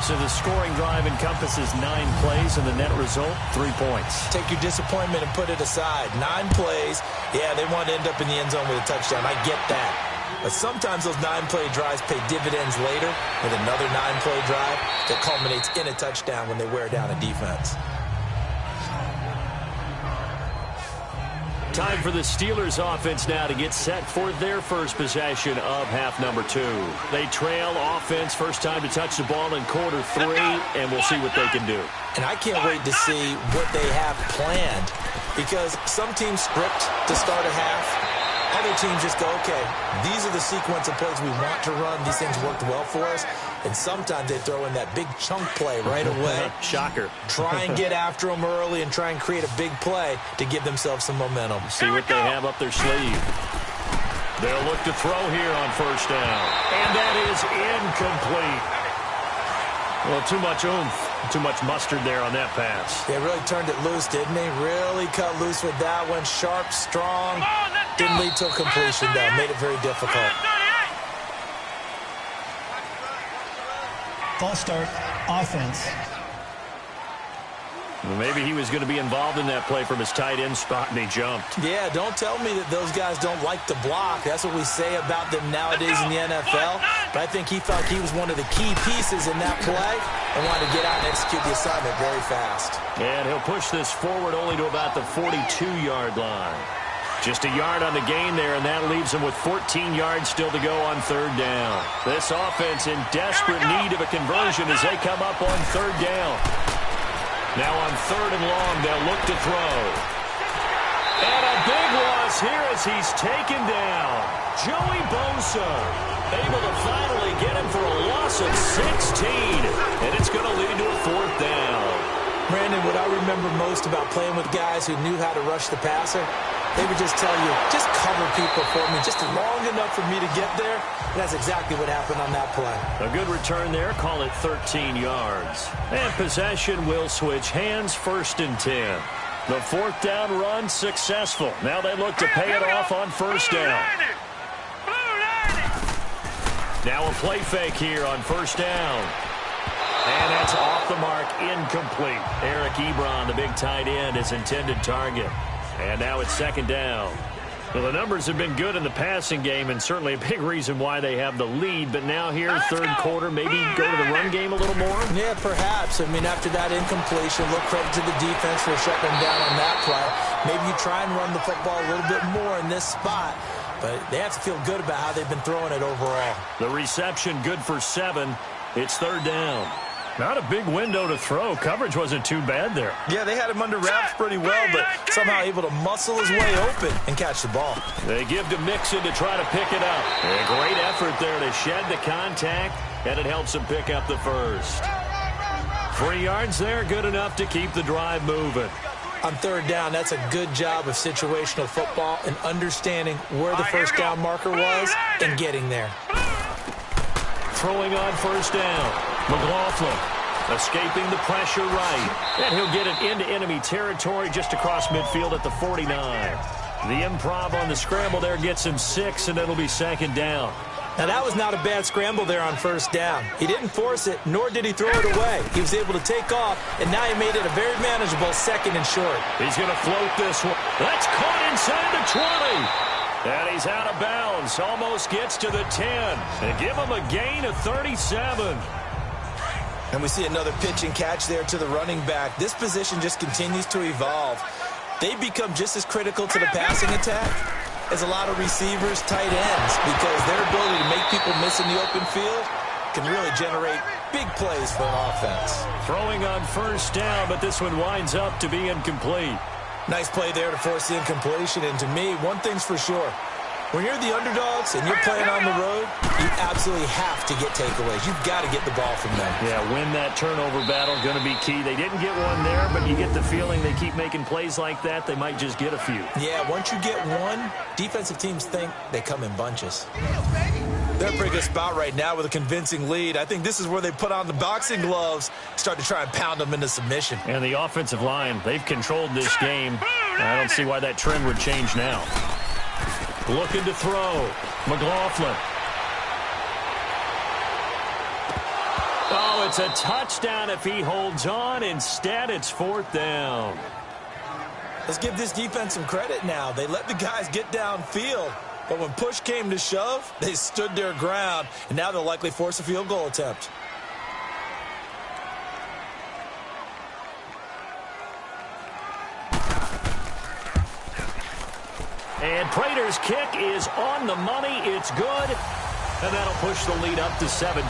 So the scoring drive encompasses 9 plays, and the net result, 3 points. Take your disappointment and put it aside. 9 plays. Yeah, they want to end up in the end zone with a touchdown. I get that. But sometimes those 9-play drives pay dividends later with another 9-play drive that culminates in a touchdown when they wear down a defense. Time for the Steelers offense now to get set for their first possession of half number 2. They trail offense, first time to touch the ball in quarter 3, and we'll see what they can do. And I can't wait to see what they have planned, because some teams script to start a half. Other teams just go, okay, these are the sequence of plays we want to run. These things worked well for us. And sometimes they throw in that big chunk play right away. Shocker. Try and get after them early and try and create a big play to give themselves some momentum. See what they have up their sleeve. They'll look to throw here on first down. And that is incomplete. Well, too much oomph. Too much mustard there on that pass. They really turned it loose, didn't they? Really cut loose with that one. Sharp, strong. Didn't lead to a completion, though. Made it very difficult. False start, offense. Well, maybe he was going to be involved in that play from his tight end spot, and he jumped. Yeah, don't tell me that those guys don't like to block. That's what we say about them nowadays in the NFL. But I think he thought he was one of the key pieces in that play and wanted to get out and execute the assignment very fast. And he'll push this forward only to about the 42-yard line. Just a yard on the gain there, and that leaves him with 14 yards still to go on third down. This offense in desperate need of a conversion as they come up on third down. Now on third and long, they'll look to throw. And a big loss here as he's taken down. Joey Bosa able to finally get him for a loss of 16. And it's going to lead to a fourth down. Brandon, what I remember most about playing with guys who knew how to rush the passer, they would just tell you, just cover people for me, just long enough for me to get there. And that's exactly what happened on that play. A good return there, call it 13 yards. And possession will switch hands, first and 10. The fourth down run successful. Now they look to pay it off on first down. Now a play fake here on first down. And that's off the mark, incomplete. Eric Ebron, the big tight end, his intended target. And now it's second down. Well, the numbers have been good in the passing game, and certainly a big reason why they have the lead. But now here, third quarter, maybe go to the run game a little more? Yeah, perhaps. I mean, after that incompletion, look, credit to the defense for shutting them down on that play. Maybe you try and run the football a little bit more in this spot. But they have to feel good about how they've been throwing it overall. The reception good for 7. It's third down. Not a big window to throw. Coverage wasn't too bad there. Yeah, they had him under wraps pretty well, but somehow able to muscle his way open and catch the ball. They give to Mixon to try to pick it up. A great effort there to shed the contact, and it helps him pick up the first. 3 yards there, good enough to keep the drive moving. On third down, that's a good job of situational football and understanding where the first down marker was and getting there. Throwing on first down. McLaughlin escaping the pressure right. And he'll get it into enemy territory just across midfield at the 49. The improv on the scramble there gets him 6, and it'll be second down. Now, that was not a bad scramble there on first down. He didn't force it, nor did he throw it away. He was able to take off, and now he made it a very manageable second and short. He's going to float this one. That's caught inside the 20. And he's out of bounds. Almost gets to the 10. And give him a gain of 37. And we see another pitch and catch there to the running back. This position just continues to evolve. They become just as critical to the passing attack as a lot of receivers, tight ends, because their ability to make people miss in the open field can really generate big plays for an offense. Throwing on first down, but this one winds up to be incomplete. Nice play there to force the incompletion. And to me, one thing's for sure. When you're the underdogs and you're playing on the road, you absolutely have to get takeaways. You've got to get the ball from them. Yeah, win that turnover battle, going to be key. They didn't get one there, but you get the feeling they keep making plays like that, they might just get a few. Yeah, once you get one, defensive teams think they come in bunches. They're in a pretty good spot right now with a convincing lead. I think this is where they put on the boxing gloves, start to try and pound them into submission. And the offensive line, they've controlled this game. I don't see why that trend would change now. Looking to throw. McLaughlin. Oh, it's a touchdown if he holds on. Instead, it's 4th down. Let's give this defense some credit now. They let the guys get downfield. But when push came to shove, they stood their ground. And now they'll likely force a field goal attempt. And Prater's kick is on the money. It's good. And that'll push the lead up to 17.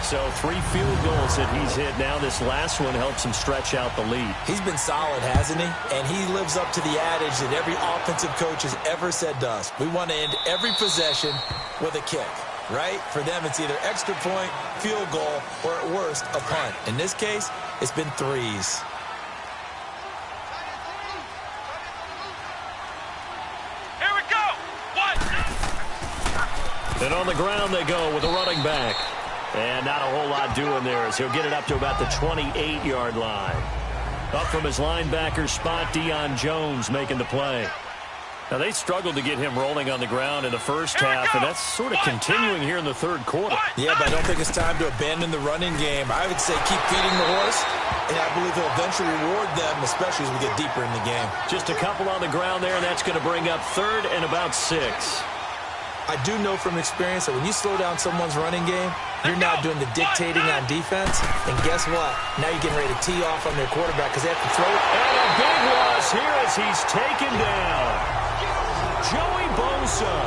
So 3 field goals that he's hit now. This last one helps him stretch out the lead. He's been solid, hasn't he? And he lives up to the adage that every offensive coach has ever said to us. We want to end every possession with a kick, right? For them, it's either extra point, field goal, or at worst, a punt. In this case, it's been 3s. And on the ground they go with a running back. And not a whole lot doing there as he'll get it up to about the 28-yard line. Up from his linebacker spot, Deion Jones making the play. Now, they struggled to get him rolling on the ground in the first half, and that's sort of continuing here in the third quarter. Yeah, but I don't think it's time to abandon the running game. I would say keep feeding the horse, and I believe he'll eventually reward them, especially as we get deeper in the game. Just a couple on the ground there, and that's going to bring up 3rd and about 6. I do know from experience that when you slow down someone's running game, you're now doing the dictating on defense. And guess what? Now you're getting ready to tee off on their quarterback because they have to throw it. And a big loss here as he's taken down. Joey Bosa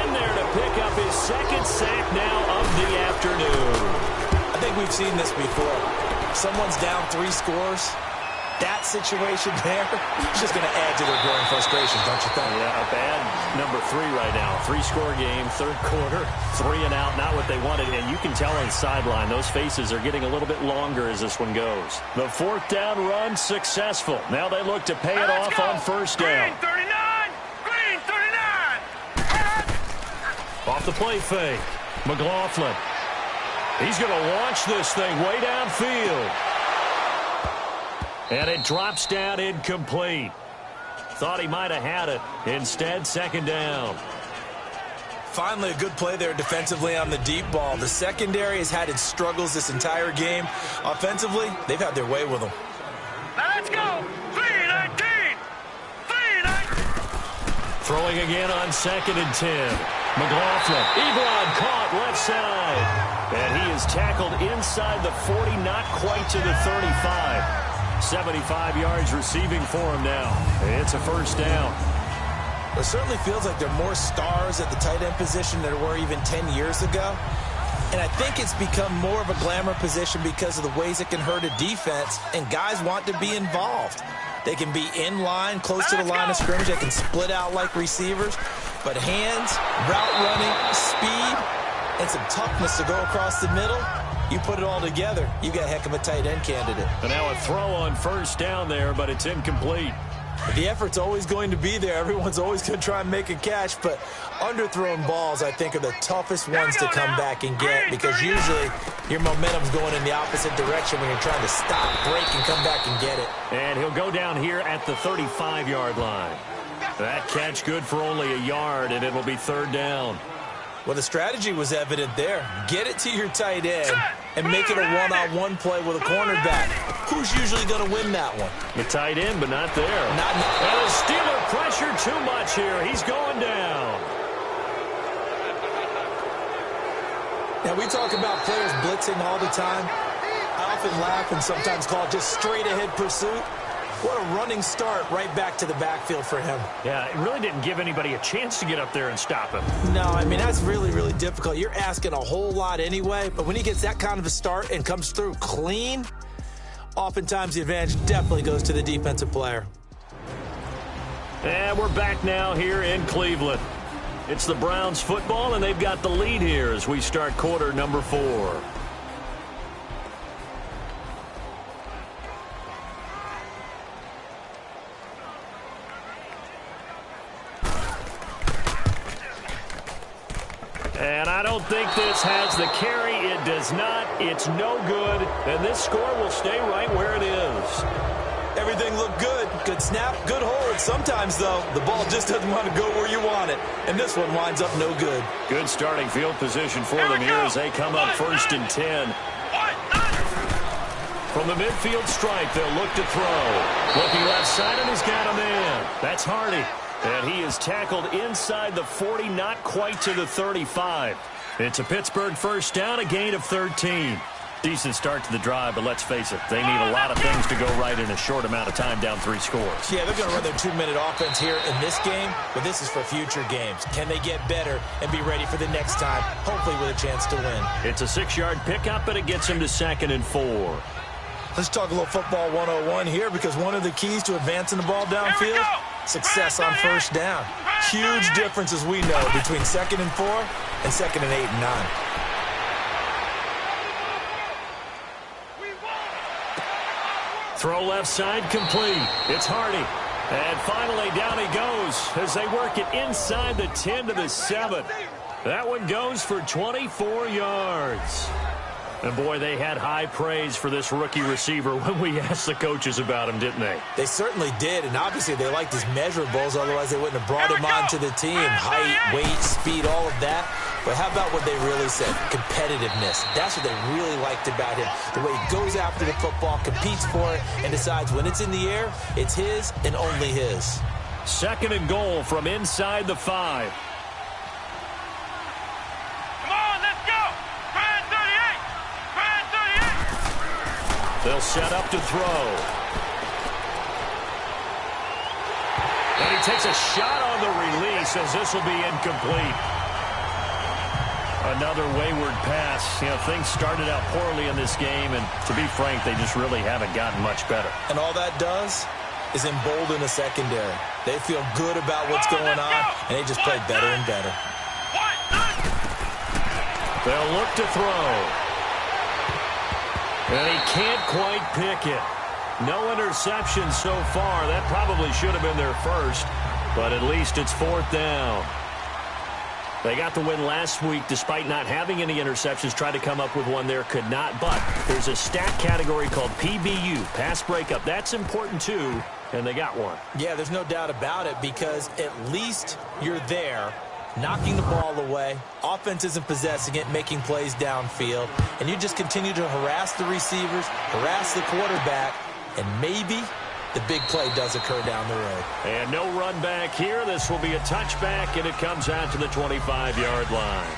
in there to pick up his 2nd sack now of the afternoon. I think we've seen this before. Someone's down 3 scores. That situation there is just going to add to their growing frustration, don't you think? Yeah, a bad number 3 right now. 3-score game, third quarter, 3 and out, not what they wanted. And you can tell on the sideline, those faces are getting a little bit longer as this one goes. The 4th down run successful. Now they look to pay it off on 1st down. Green 39! Green 39! Off the play fake. McLaughlin. He's going to launch this thing way downfield. And it drops down incomplete. Thought he might have had it. Instead, 2nd down. Finally, a good play there defensively on the deep ball. The secondary has had its struggles this entire game. Offensively, they've had their way with them. Now let's go! 3-19! 3-19! Throwing again on 2nd and 10. McLaughlin. Ebron caught left side. And he is tackled inside the 40, not quite to the 35. 75 yards receiving for him now. It's a 1st down. It certainly feels like there are more stars at the tight end position than there were even 10 years ago. And I think it's become more of a glamour position because of the ways it can hurt a defense, and guys want to be involved. They can be in line, close to the line of scrimmage. They can split out like receivers. But hands, route running, speed, and some toughness to go across the middle, you put it all together, you got a heck of a tight end candidate. And now a throw on 1st down there, but it's incomplete. The effort's always going to be there. Everyone's always going to try and make a catch, but underthrown balls, I think, are the toughest ones to come back and get because usually your momentum's going in the opposite direction when you're trying to stop, break, and come back and get it. And he'll go down here at the 35-yard line. That catch good for only a yard, and it'll be 3rd down. Well, the strategy was evident there. Get it to your tight end and make it a one-on-one play with a cornerback. Who's usually going to win that one? The tight end, but not there. And the Steeler pressure too much here. He's going down. Now, we talk about players blitzing all the time. I often laugh and sometimes call it just straight-ahead pursuit. What a running start right back to the backfield for him. Yeah, it really didn't give anybody a chance to get up there and stop him. No, I mean, that's really, really difficult. You're asking a whole lot anyway, but when he gets that kind of a start and comes through clean, oftentimes the advantage definitely goes to the defensive player. And we're back now here in Cleveland. It's the Browns football, and they've got the lead here as we start quarter number 4. And I don't think this has the carry. It does not. It's no good. And this score will stay right where it is. Everything looked good. Good snap, good hold. Sometimes, though, the ball just doesn't want to go where you want it. And this one winds up no good. Good starting field position for them here as they come up 1st and 10. From the midfield stripe, they'll look to throw. Looking left side, and he's got a man. That's Hardy. And he is tackled inside the 40, not quite to the 35. It's a Pittsburgh first down, a gain of 13. Decent start to the drive, but let's face it, they need a lot of things to go right in a short amount of time, down 3 scores. Yeah, they're going to run their 2-minute offense here in this game, but this is for future games. Can they get better and be ready for the next time, hopefully with a chance to win? It's a 6-yard pickup, but it gets him to 2nd and 4. Let's talk a little football 101 here, because one of the keys to advancing the ball downfield, success on first down. Huge differences we know between 2nd and 4 and 2nd and 8 and 9. Throw left side complete. It's Hardy. And finally down he goes as they work it inside the 10 to the 7. That one goes for 24 yards. And boy, they had high praise for this rookie receiver when we asked the coaches about him, didn't they? They certainly did, and obviously they liked his measurables, otherwise they wouldn't have brought him onto the team. Height, weight, speed, all of that. But how about what they really said? Competitiveness. That's what they really liked about him. The way he goes after the football, competes for it, and decides when it's in the air, it's his and only his. 2nd and goal from inside the 5. They'll set up to throw. And he takes a shot on the release as this will be incomplete. Another wayward pass. You know, things started out poorly in this game, and to be frank, they just really haven't gotten much better. And all that does is embolden the secondary. They feel good about what's going on, and they just play better and better. They'll look to throw. And he can't quite pick it. No interceptions so far. That probably should have been their first, but at least it's 4th down. They got the win last week despite not having any interceptions. Tried to come up with one there, could not. But there's a stat category called PBU, pass breakup. That's important too, and they got one. Yeah, there's no doubt about it, because at least you're there, knocking the ball away. Offense isn't possessing it, making plays downfield. And you just continue to harass the receivers, harass the quarterback, and maybe the big play does occur down the road. And no run back here. This will be a touchback, and it comes out to the 25-yard line.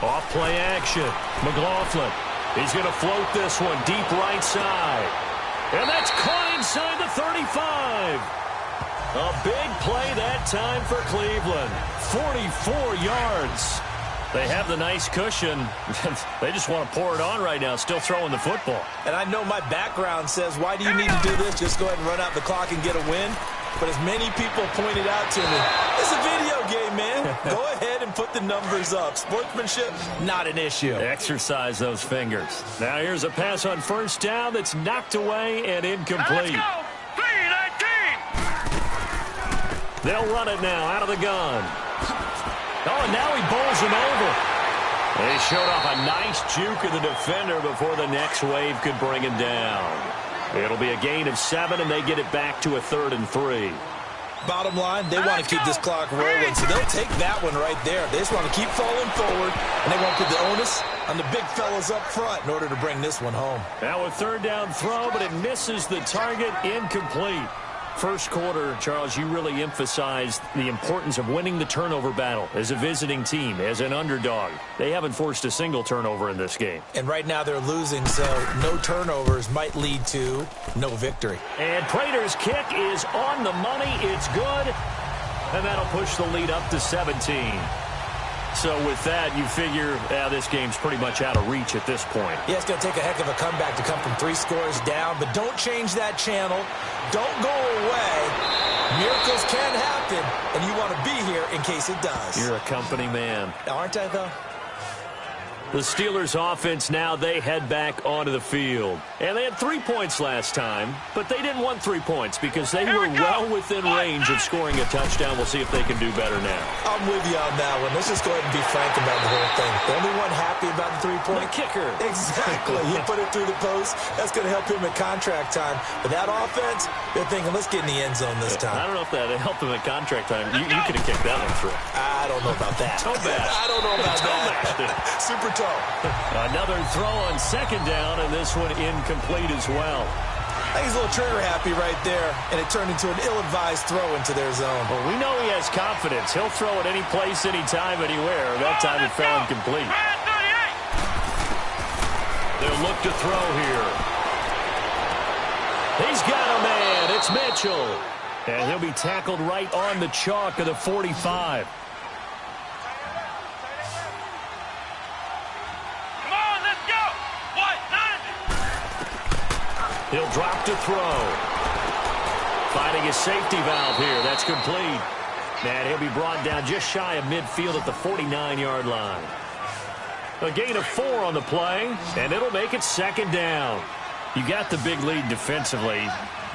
Off play action. McLaughlin. He's going to float this one deep right side. And that's caught inside the 35. A big play that time for Cleveland. 44 yards. They have the nice cushion. They just want to pour it on right now, still throwing the football. And I know my background says, why do you need to do this? Just go ahead and run out the clock and get a win. But as many people pointed out to me, it's a video game, man. Go ahead and put the numbers up. Sportsmanship, not an issue. Exercise those fingers. Now here's a pass on first down that's knocked away and incomplete. Let's go. 3-19. They'll run it now out of the gun. Oh, and now he bowls him over. They showed off a nice juke of the defender before the next wave could bring him down. It'll be a gain of 7, and they get it back to a 3rd and 3. Bottom line, they want to keep this clock rolling, so they'll take that one right there. They just want to keep falling forward, and they want to put the onus on the big fellas up front in order to bring this one home. Now a 3rd down throw, but it misses the target, incomplete. First quarter, Charles, you really emphasized the importance of winning the turnover battle as a visiting team, as an underdog. They haven't forced a single turnover in this game. And right now they're losing, so no turnovers might lead to no victory. And Prater's kick is on the money. It's good. And that'll push the lead up to 17. So with that, you figure this game's pretty much out of reach at this point. Yeah, it's going to take a heck of a comeback to come from 3 scores down, but don't change that channel. Don't go away. Miracles can happen, and you want to be here in case it does. You're a company man. Aren't I, though? The Steelers offense now, they head back onto the field. And they had 3 points last time, but they didn't want 3 points because they were well within range of scoring a touchdown. We'll see if they can do better now. I'm with you on that one. Let's just go ahead and be frank about the whole thing. The only one happy about the 3-point? The kicker. Exactly. You put it through the post. That's going to help him at contract time. But that offense, they're thinking, let's get in the end zone this time. I don't know if that helped him at contract time. You could have kicked that one through. I don't know about that. Toe bash. I don't know about that. Super toe. Another throw on 2nd down, and this one incomplete as well. I think he's a little trigger happy right there, and it turned into an ill-advised throw into their zone. Well, we know he has confidence. He'll throw it any place, anytime, anywhere. That time it fell incomplete. They'll look to throw here. He's got a man. It's Mitchell. And he'll be tackled right on the chalk of the 45. He'll drop to throw. Finding his safety valve here. That's complete. And he'll be brought down just shy of midfield at the 49-yard line. A gain of 4 on the play, and it'll make it 2nd down. You got the big lead defensively.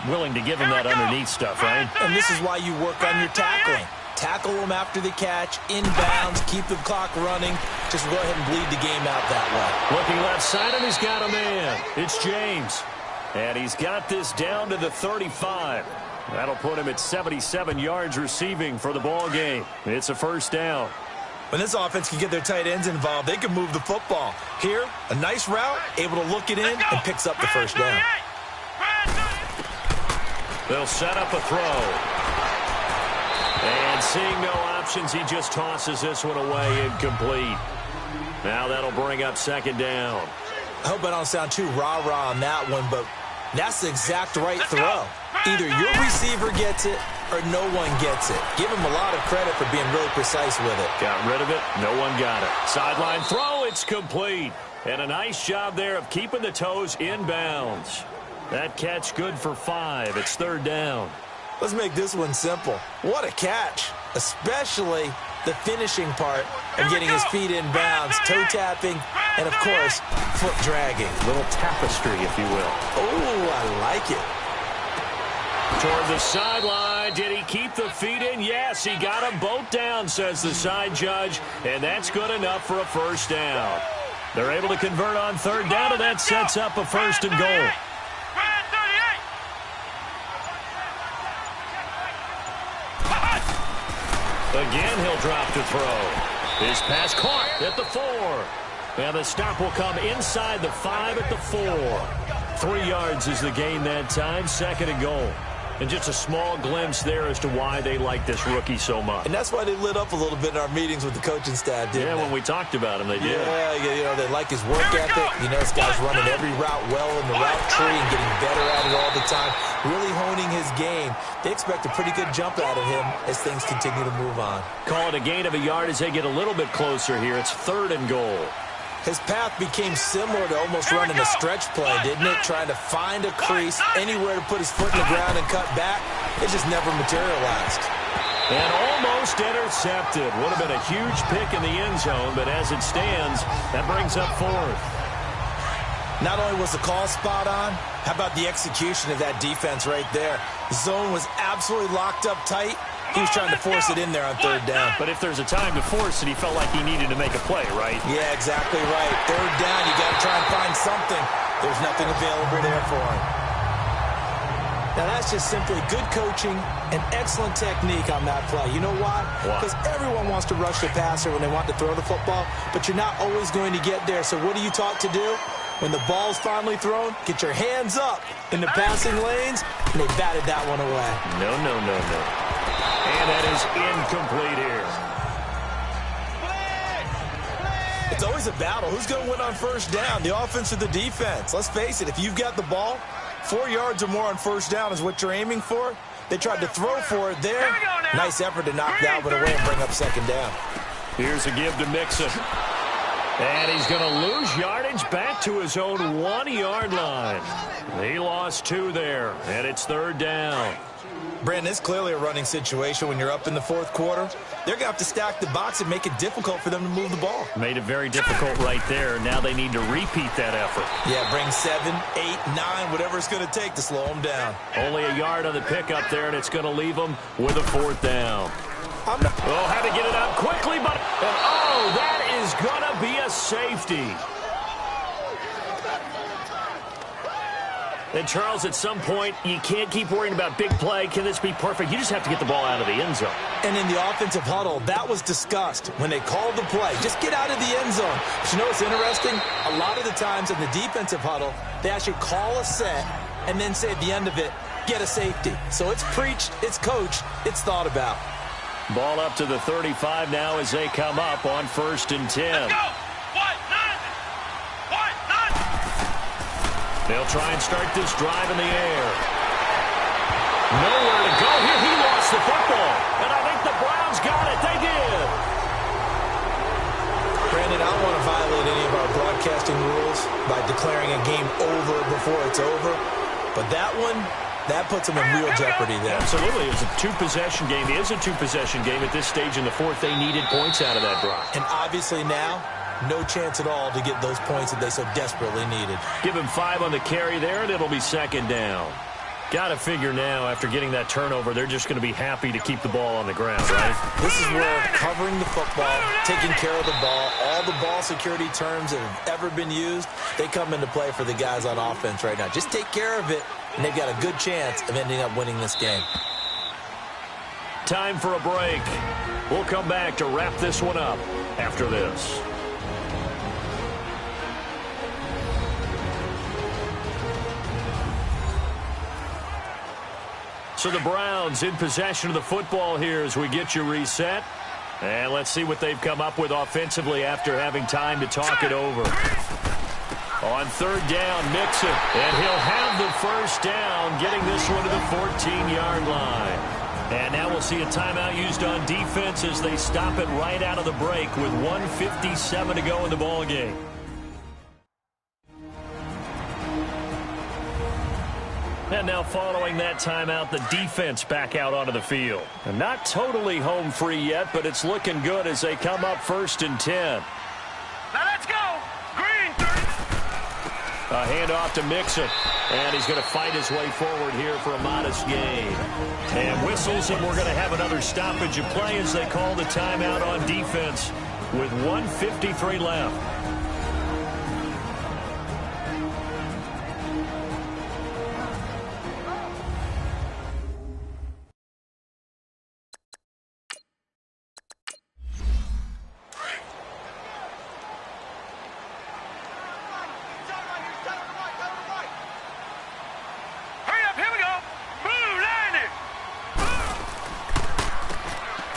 Willing to give him that underneath stuff, right? And this is why you work on your tackling. Tackle him after the catch, inbounds, keep the clock running. Just go ahead and bleed the game out that way. Looking left side, and he's got a man. It's James. And he's got this down to the 35. That'll put him at 77 yards receiving for the ball game. It's a 1st down. When this offense can get their tight ends involved, they can move the football. Here, a nice route, able to look it in, and picks up the 1st down. They'll set up a throw. And seeing no options, he just tosses this one away, incomplete. Now that'll bring up 2nd down. I hope I don't sound too rah-rah on that one, but that's the exact right throw. Either your receiver gets it or no one gets it. Give him a lot of credit for being really precise with it. Got rid of it. No one got it. Sideline throw. It's complete. And a nice job there of keeping the toes inbounds. That catch good for 5. It's 3rd down. Let's make this one simple. What a catch, especially the finishing part of getting his feet in bounds, toe tapping, and of course, foot dragging. Little tapestry, if you will. Oh, I like it. Toward the sideline, did he keep the feet in? Yes, he got them both down, says the side judge, and that's good enough for a 1st down. They're able to convert on 3rd down, and that sets up a 1st and goal. Again, he'll drop to throw. His pass caught at the 4. And the stop will come inside the 5 at the 4. 3 yards is the gain that time, 2nd and goal. And just a small glimpse there as to why they like this rookie so much. And that's why they lit up a little bit in our meetings with the coaching staff, didn't they? When we talked about him, they did. Yeah, you know, they like his work ethic. You know, this guy's running every route well in the route tree and getting better at it all the time, really honing his game. They expect a pretty good jump out of him as things continue to move on. Call it a gain of a yard as they get a little bit closer here. It's 3rd and goal. His path became similar to almost running a stretch play, didn't it? Trying to find a crease, anywhere to put his foot in the ground and cut back. It just never materialized. And almost intercepted. Would have been a huge pick in the end zone, but as it stands, that brings up 4th. Not only was the call spot on, how about the execution of that defense right there? The zone was absolutely locked up tight. He was trying to force it in there on 3rd down. But if there's a time to force it, he felt like he needed to make a play, right? Yeah, exactly right. 3rd down, you got to try and find something. There's nothing available there for him. Now, that's just simply good coaching and excellent technique on that play. You know why? Because everyone wants to rush the passer when they want to throw the football, but you're not always going to get there. So what are you taught to do? When the ball's finally thrown, get your hands up in the passing lanes, and they batted that one away. No. And that is incomplete here. It's always a battle. Who's going to win on 1st down, the offense or the defense? Let's face it, if you've got the ball, 4 yards or more on 1st down is what you're aiming for. They tried to throw for it there. Nice effort to knock that one away and bring up 2nd down. Here's a give to Mixon. And he's going to lose yardage back to his own 1-yard line. He lost 2 there, and it's 3rd down. Brandon, it's clearly a running situation when you're up in the 4th quarter. They're going to have to stack the box and make it difficult for them to move the ball. Made it very difficult right there. Now they need to repeat that effort. Yeah, bring 7, 8, 9, whatever it's going to take to slow them down. Only a yard on the pickup there, and it's going to leave them with a 4th down. Had to get it out quickly, but that is going to be a safety. And, Charles, at some point, you can't keep worrying about big play. Can this be perfect? You just have to get the ball out of the end zone. And in the offensive huddle, that was discussed when they called the play. Just get out of the end zone. But you know what's interesting? A lot of the times in the defensive huddle, they actually call a set and then say at the end of it, get a safety. So it's preached, it's coached, it's thought about. Ball up to the 35 now as they come up on 1st and 10. Let's go! They'll try and start this drive in the air. Nowhere to go here. He lost the football. And I think the Browns got it. They did. Brandon, I don't want to violate any of our broadcasting rules by declaring a game over before it's over. But that one, that puts them in real jeopardy there. Absolutely. It was a 2-possession game. It is a 2-possession game at this stage in the 4th. They needed points out of that drive. And obviously now, no chance at all to get those points that they so desperately needed. Give him 5 on the carry there, and it'll be 2nd down. Got to figure now, after getting that turnover, they're just going to be happy to keep the ball on the ground, right? This is where covering the football, taking care of the ball, all the ball security terms that have ever been used, they come into play for the guys on offense right now. Just take care of it, and they've got a good chance of ending up winning this game. Time for a break. We'll come back to wrap this one up after this. So the Browns in possession of the football here as we get you reset. And let's see what they've come up with offensively after having time to talk it over. On 3rd down, Mixon. And he'll have the 1st down, getting this one to the 14-yard line. And now we'll see a timeout used on defense as they stop it right out of the break with 1:57 to go in the ballgame. And now following that timeout, the defense back out onto the field. And not totally home free yet, but it's looking good as they come up 1st and 10. Now let's go! Green 30. A handoff to Mixon. And he's going to fight his way forward here for a modest gain. And whistles, and we're going to have another stoppage of play as they call the timeout on defense with 1:53 left.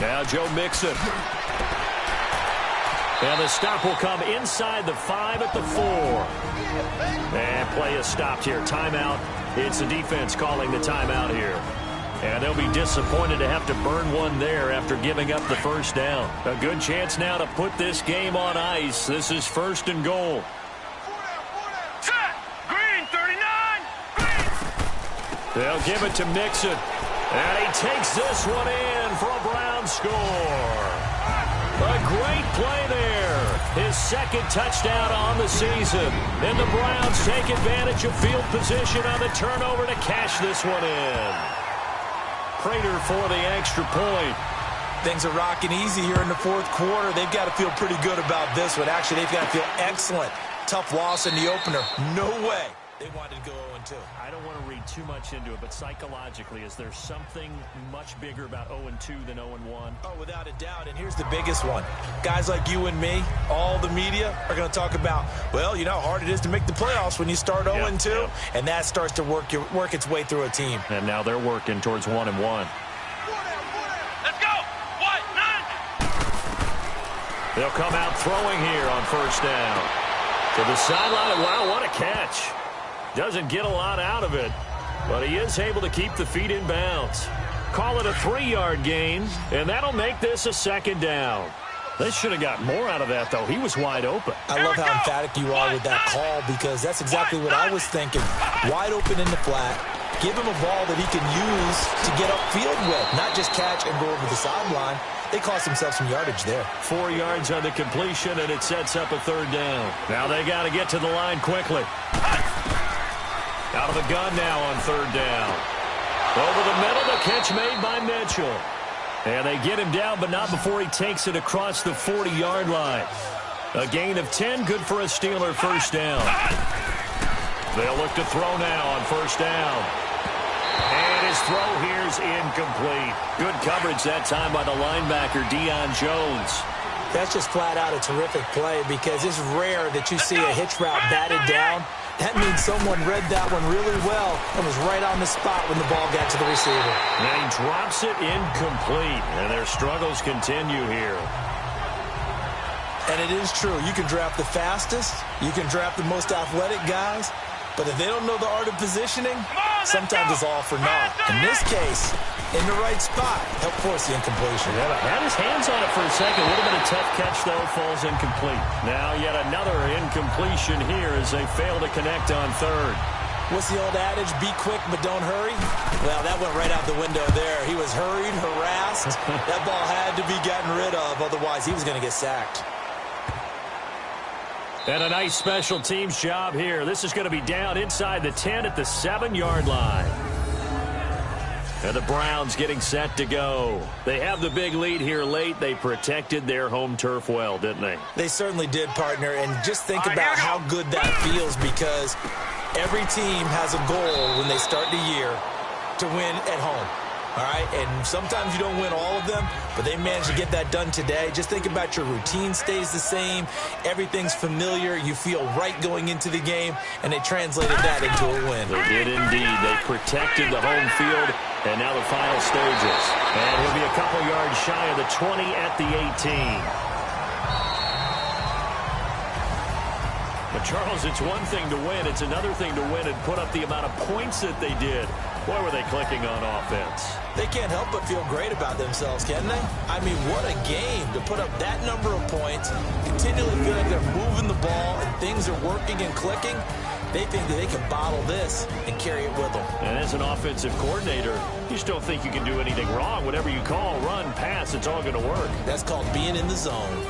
Now Joe Mixon. And the stop will come inside the 5 at the 4. And play is stopped here. Timeout. It's the defense calling the timeout here. And they'll be disappointed to have to burn one there after giving up the 1st down. A good chance now to put this game on ice. This is 1st and goal. Set! Green 39! Green! They'll give it to Mixon. And he takes this one in for a Brown score. A great play there. His 2nd touchdown on the season. And the Browns take advantage of field position on the turnover to cash this one in. Prater for the extra point. Things are rocking easy here in the 4th quarter. They've got to feel pretty good about this one. Actually, they've got to feel excellent. Tough loss in the opener. No way they wanted to go 0-2. I don't want to read too much into it, but psychologically, is there something much bigger about 0-2 than 0-1? Oh, without a doubt. And here's the biggest one. Guys like you and me, all the media, are going to talk about, well, you know how hard it is to make the playoffs when you start 0-2. Yep. And that starts to work its way through a team. And now they're working towards 1-1. Let's go! What? None! They'll come out throwing here on 1st down. To the sideline. Wow, what a catch. Doesn't get a lot out of it, but he is able to keep the feet in bounds. Call it a 3-yard gain, and that'll make this a 2nd down. They should have got more out of that, though. He was wide open. I love how emphatic you are with that call because that's exactly what I was thinking. Wide open in the flat. Give him a ball that he can use to get upfield with, not just catch and go over the sideline. They cost themselves some yardage there. 4 yards on the completion, and it sets up a third down. Now they got to get to the line quickly. Out of the gun now on third down. Over the middle, the catch made by Mitchell. And they get him down, but not before he takes it across the 40-yard line. A gain of 10, good for a Steeler first down. They'll look to throw now on first down. And his throw here's incomplete. Good coverage that time by the linebacker, Deion Jones. That's just flat out a terrific play because it's rare that you see a hitch route batted down. That means someone read that one really well and was right on the spot when the ball got to the receiver. And he drops it incomplete, and their struggles continue here. And it is true. You can draft the fastest. You can draft the most athletic guys. But if they don't know the art of positioning, sometimes it's all for naught. In this case, in the right spot, help force the incompletion. Yeah, had his hands on it for a second. A little bit of tough catch, though, falls incomplete. Now yet another incompletion here as they fail to connect on third. What's the old adage? Be quick, but don't hurry? Well, that went right out the window there. He was hurried, harassed. That ball had to be gotten rid of, otherwise he was going to get sacked. And a nice special teams job here. This is going to be down inside the 10 at the 7-yard line. And the Browns getting set to go. They have the big lead here late. They protected their home turf well, didn't they? They certainly did, partner. And just think about how good that feels because every team has a goal when they start the year to win at home. All right, and sometimes you don't win all of them, but they managed to get that done today. Just think about your routine stays the same. Everything's familiar. You feel right going into the game, and they translated that into a win. They did indeed. They protected the home field, and now the final stages. And he'll be a couple yards shy of the 20 at the 18. But, Charles, it's one thing to win. It's another thing to win and put up the amount of points that they did. Boy, were they clicking on offense. They can't help but feel great about themselves, can they? I mean, what a game to put up that number of points, continually feel like they're moving the ball and things are working and clicking. They think that they can bottle this and carry it with them. And as an offensive coordinator, you just don't think you can do anything wrong. Whatever you call, run, pass, it's all going to work. That's called being in the zone.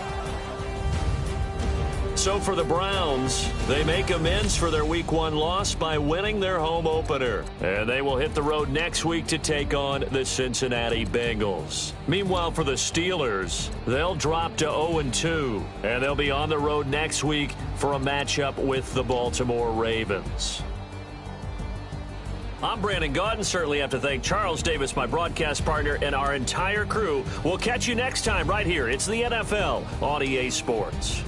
So for the Browns, they make amends for their Week 1 loss by winning their home opener. And they will hit the road next week to take on the Cincinnati Bengals. Meanwhile, for the Steelers, they'll drop to 0-2. And they'll be on the road next week for a matchup with the Baltimore Ravens. I'm Brandon Gaudin. Certainly have to thank Charles Davis, my broadcast partner, and our entire crew. We'll catch you next time right here. It's the NFL on EA Sports.